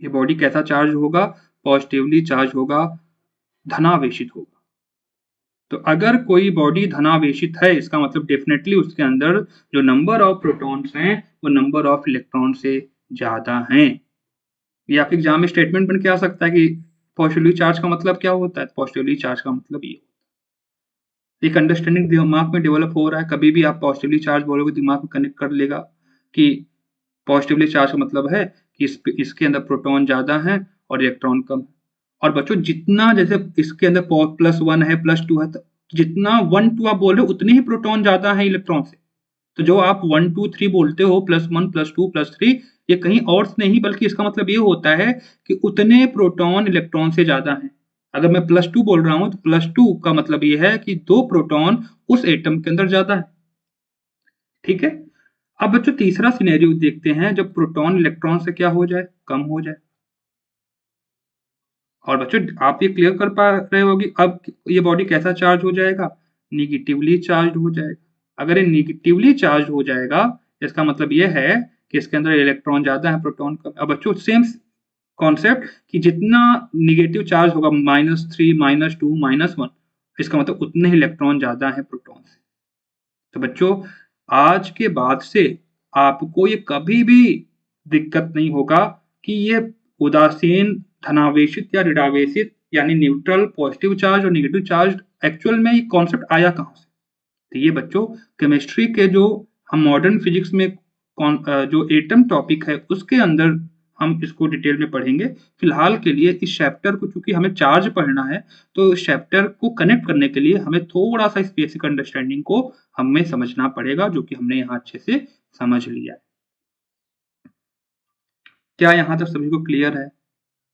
ये बॉडी कैसा चार्ज होगा, पॉजिटिवली चार्ज होगा, धनावेशित होगा। तो अगर कोई बॉडी धनावेशित है, इसका मतलब डेफिनेटली उसके अंदर जो नंबर ऑफ प्रोटॉन्स हैं वो नंबर ऑफ इलेक्ट्रॉन से ज्यादा हैं। ये आपके एग्जाम में स्टेटमेंट बन के आ सकता है कि पॉजिटिवली चार्ज का मतलब क्या होता है। पॉजिटिवली चार्ज का मतलब ये, एक अंडरस्टैंडिंग दिमाग में डेवलप हो रहा है। कभी भी आप पॉजिटिवली चार्ज बोलोगे, दिमाग में कनेक्ट कर लेगा कि पॉजिटिवली चार्ज का मतलब है कि इसके अंदर प्रोटॉन ज्यादा है और इलेक्ट्रॉन कम है। और बच्चों जितना, जैसे इसके अंदर +1 है, +2 है, तो जितना 1 2 आप बोल रहे हो उतने ही प्रोटॉन ज्यादा है इलेक्ट्रॉन से। तो जो आप 1 2 3 बोलते हो, +1 +2 +3, ये कहीं और से नहीं बल्कि इसका मतलब ये होता है कि उतने प्रोटॉन इलेक्ट्रॉन से ज्यादा हैं। अगर मैं +2 बोल रहा हूं तो +2 का मतलब ये है कि 2 प्रोटॉन उस एटम के अंदर ज्यादा है। ठीक है। अब बच्चों तीसरा सिनेरियो देखते हैं, जब प्रोटॉन इलेक्ट्रॉन से क्या हो जाए, कम हो जाए। और बच्चों आप ये क्लियर कर पा रहे होगी अब ये बॉडी कैसा चार्ज हो जाएगा, निगेटिवली चार्ज हो जाएगा। अगर ये निगेटिवली चार्ज हो जाएगा, इसका मतलब ये है कि इसके अंदर इलेक्ट्रॉन ज्यादा है, प्रोटॉन कम। अब बच्चों सेम कॉन्सेप्ट कि जितना निगेटिव चार्ज होगा, -3 -2 -1, इसका मतलब उतने ही इलेक्ट्रॉन ज्यादा है प्रोटॉन से। तो बच्चों आज के बाद से आपको ये कभी भी दिक्कत नहीं होगा कि ये उदासीन, धनावेशित या ऋणावेशित, यानी न्यूट्रल, पॉजिटिव चार्ज और नेगेटिव चार्ज एक्चुअल में ये कॉन्सेप्ट आया कहाँ से। तो ये बच्चों केमिस्ट्री के जो हम मॉडर्न फिजिक्स में जो एटम टॉपिक है उसके अंदर हम इसको डिटेल में पढ़ेंगे। फिलहाल के लिए इस चैप्टर को, चूंकि हमें चार्ज पढ़ना है, तो इस चैप्टर को कनेक्ट करने के लिए हमें थोड़ा सा इस बेसिक अंडरस्टैंडिंग को हमें समझना पड़ेगा, जो कि हमने यहाँ अच्छे से समझ लिया है। क्या यहाँ तक सभी को क्लियर है,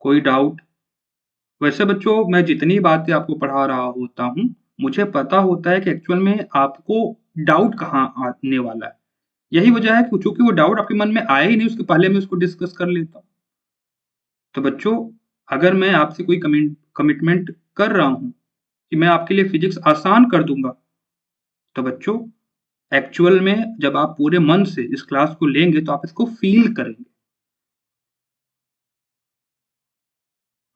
कोई डाउट? वैसे बच्चों मैं जितनी बातें आपको पढ़ा रहा होता हूँ, मुझे पता होता है कि एक्चुअल में आपको डाउट कहाँ आने वाला है। यही वजह है कि चूंकि वो डाउट आपके मन में आया ही नहीं, उसके पहले मैं उसको डिस्कस कर लेता हूँ। तो बच्चों अगर मैं आपसे कोई कमिटमेंट कर रहा हूँ कि मैं आपके लिए फिजिक्स आसान कर दूंगा, तो बच्चों एक्चुअल में जब आप पूरे मन से इस क्लास को लेंगे तो आप इसको फील करेंगे।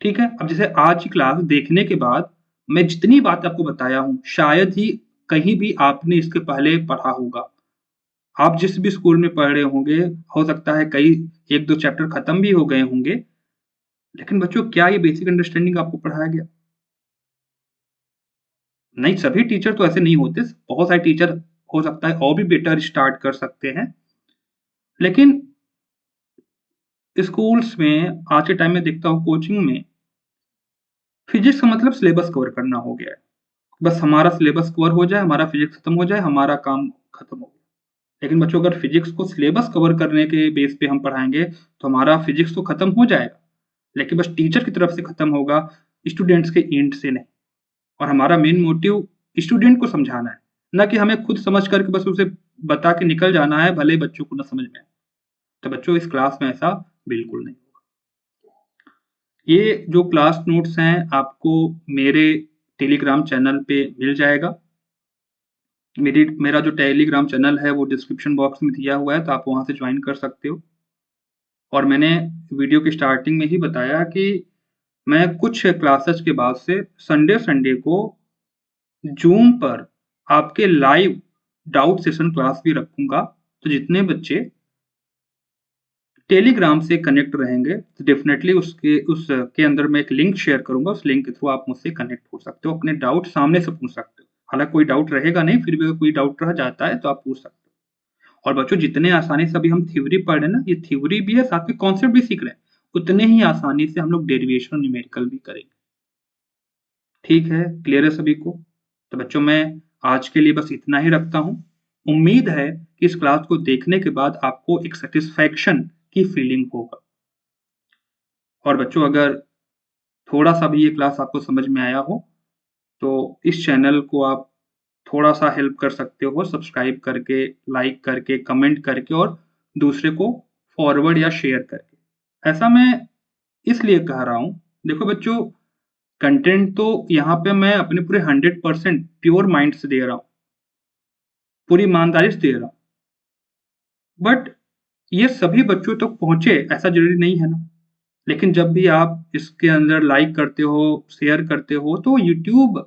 ठीक है। अब जैसे आज की क्लास देखने के बाद मैं जितनी बात आपको बताया हूँ, शायद ही कहीं भी आपने इसके पहले पढ़ा होगा। आप जिस भी स्कूल में पढ़ रहे होंगे, हो सकता है कई 1-2 चैप्टर खत्म भी हो गए होंगे, लेकिन बच्चों क्या ये बेसिक अंडरस्टैंडिंग आपको पढ़ाया गया? नहीं, सभी टीचर तो ऐसे नहीं होते। बहुत सारे टीचर हो सकता है और भी बेटर स्टार्ट कर सकते हैं, लेकिन स्कूल्स में आज के टाइम में देखता हूँ, कोचिंग में फिजिक्स का मतलब सिलेबस कवर करना हो गया है। बस हमारा सिलेबस कवर हो जाए, हमारा फिजिक्स खत्म हो जाए, हमारा काम खत्म हो गया। लेकिन बच्चों अगर फिजिक्स को सिलेबस कवर करने के बेस पे हम पढ़ाएंगे तो हमारा फिजिक्स तो खत्म हो जाएगा, लेकिन बस टीचर की तरफ से खत्म होगा, स्टूडेंट्स के एंड से नहीं। और हमारा मेन मोटिव स्टूडेंट को समझाना है, ना कि हमें खुद समझ करके बस उसे बता के निकल जाना है, भले ही बच्चों को ना समझ में आए। तो बच्चों इस क्लास में ऐसा बिल्कुल नहीं होगा। ये जो क्लास नोट्स हैं आपको मेरे टेलीग्राम चैनल पे मिल जाएगा। मेरा जो टेलीग्राम चैनल है वो डिस्क्रिप्शन बॉक्स में दिया हुआ है, तो आप वहाँ से ज्वाइन कर सकते हो। और मैंने वीडियो की स्टार्टिंग में ही बताया कि मैं कुछ क्लासेस के बाद से संडे को ज़ूम पर आपके लाइव डाउट सेशन क्लास भी रखूँगा। तो जितने बच्चे टेलीग्राम से कनेक्ट रहेंगे तो डेफ़िनेटली उसके अंदर मैं एक लिंक शेयर करूँगा, उस लिंक के थ्रू आप मुझसे कनेक्ट हो सकते हो, अपने डाउट सामने से पूछ सकते हो। हालाँकि कोई डाउट रहेगा नहीं, फिर भी अगर कोई डाउट रह जाता है तो आप पूछ सकते हो। और बच्चों जितने आसानी से अभी हम थ्योरी पढ़ रहे हैं ना, ये थ्योरी भी है, साथ में कॉन्सेप्ट भी सीख रहे हैं, उतने ही आसानी से हम लोग डेरिवेशन और न्यूमेरिकल भी करेंगे। ठीक है, क्लियर है सभी को? तो बच्चों मैं आज के लिए बस इतना ही रखता हूँ। उम्मीद है कि इस क्लास को देखने के बाद आपको एक सैटिस्फैक्शन की फीलिंग होगा। और बच्चों अगर थोड़ा-सा भी ये क्लास आपको समझ में आया हो, तो इस चैनल को आप थोड़ा-सा हेल्प कर सकते हो सब्सक्राइब करके, लाइक करके, कमेंट करके और दूसरे को फॉरवर्ड या शेयर करके। ऐसा मैं इसलिए कह रहा हूँ, देखो बच्चों कंटेंट तो यहाँ पे मैं अपने पूरे 100% प्योर माइंड से दे रहा हूँ, पूरी ईमानदारी से दे रहा हूँ। बट ये सभी बच्चों तक पहुँचे ऐसा ज़रूरी नहीं है ना। लेकिन जब भी आप इसके अंदर लाइक करते हो, शेयर करते हो, तो यूट्यूब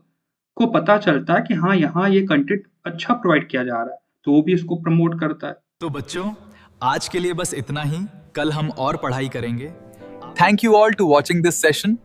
को पता चलता है कि हाँ, यहाँ ये कंटेंट अच्छा प्रोवाइड किया जा रहा है, तो वो भी इसको प्रमोट करता है। तो बच्चों आज के लिए बस इतना ही, कल हम और पढ़ाई करेंगे। Thank you all to watching this session.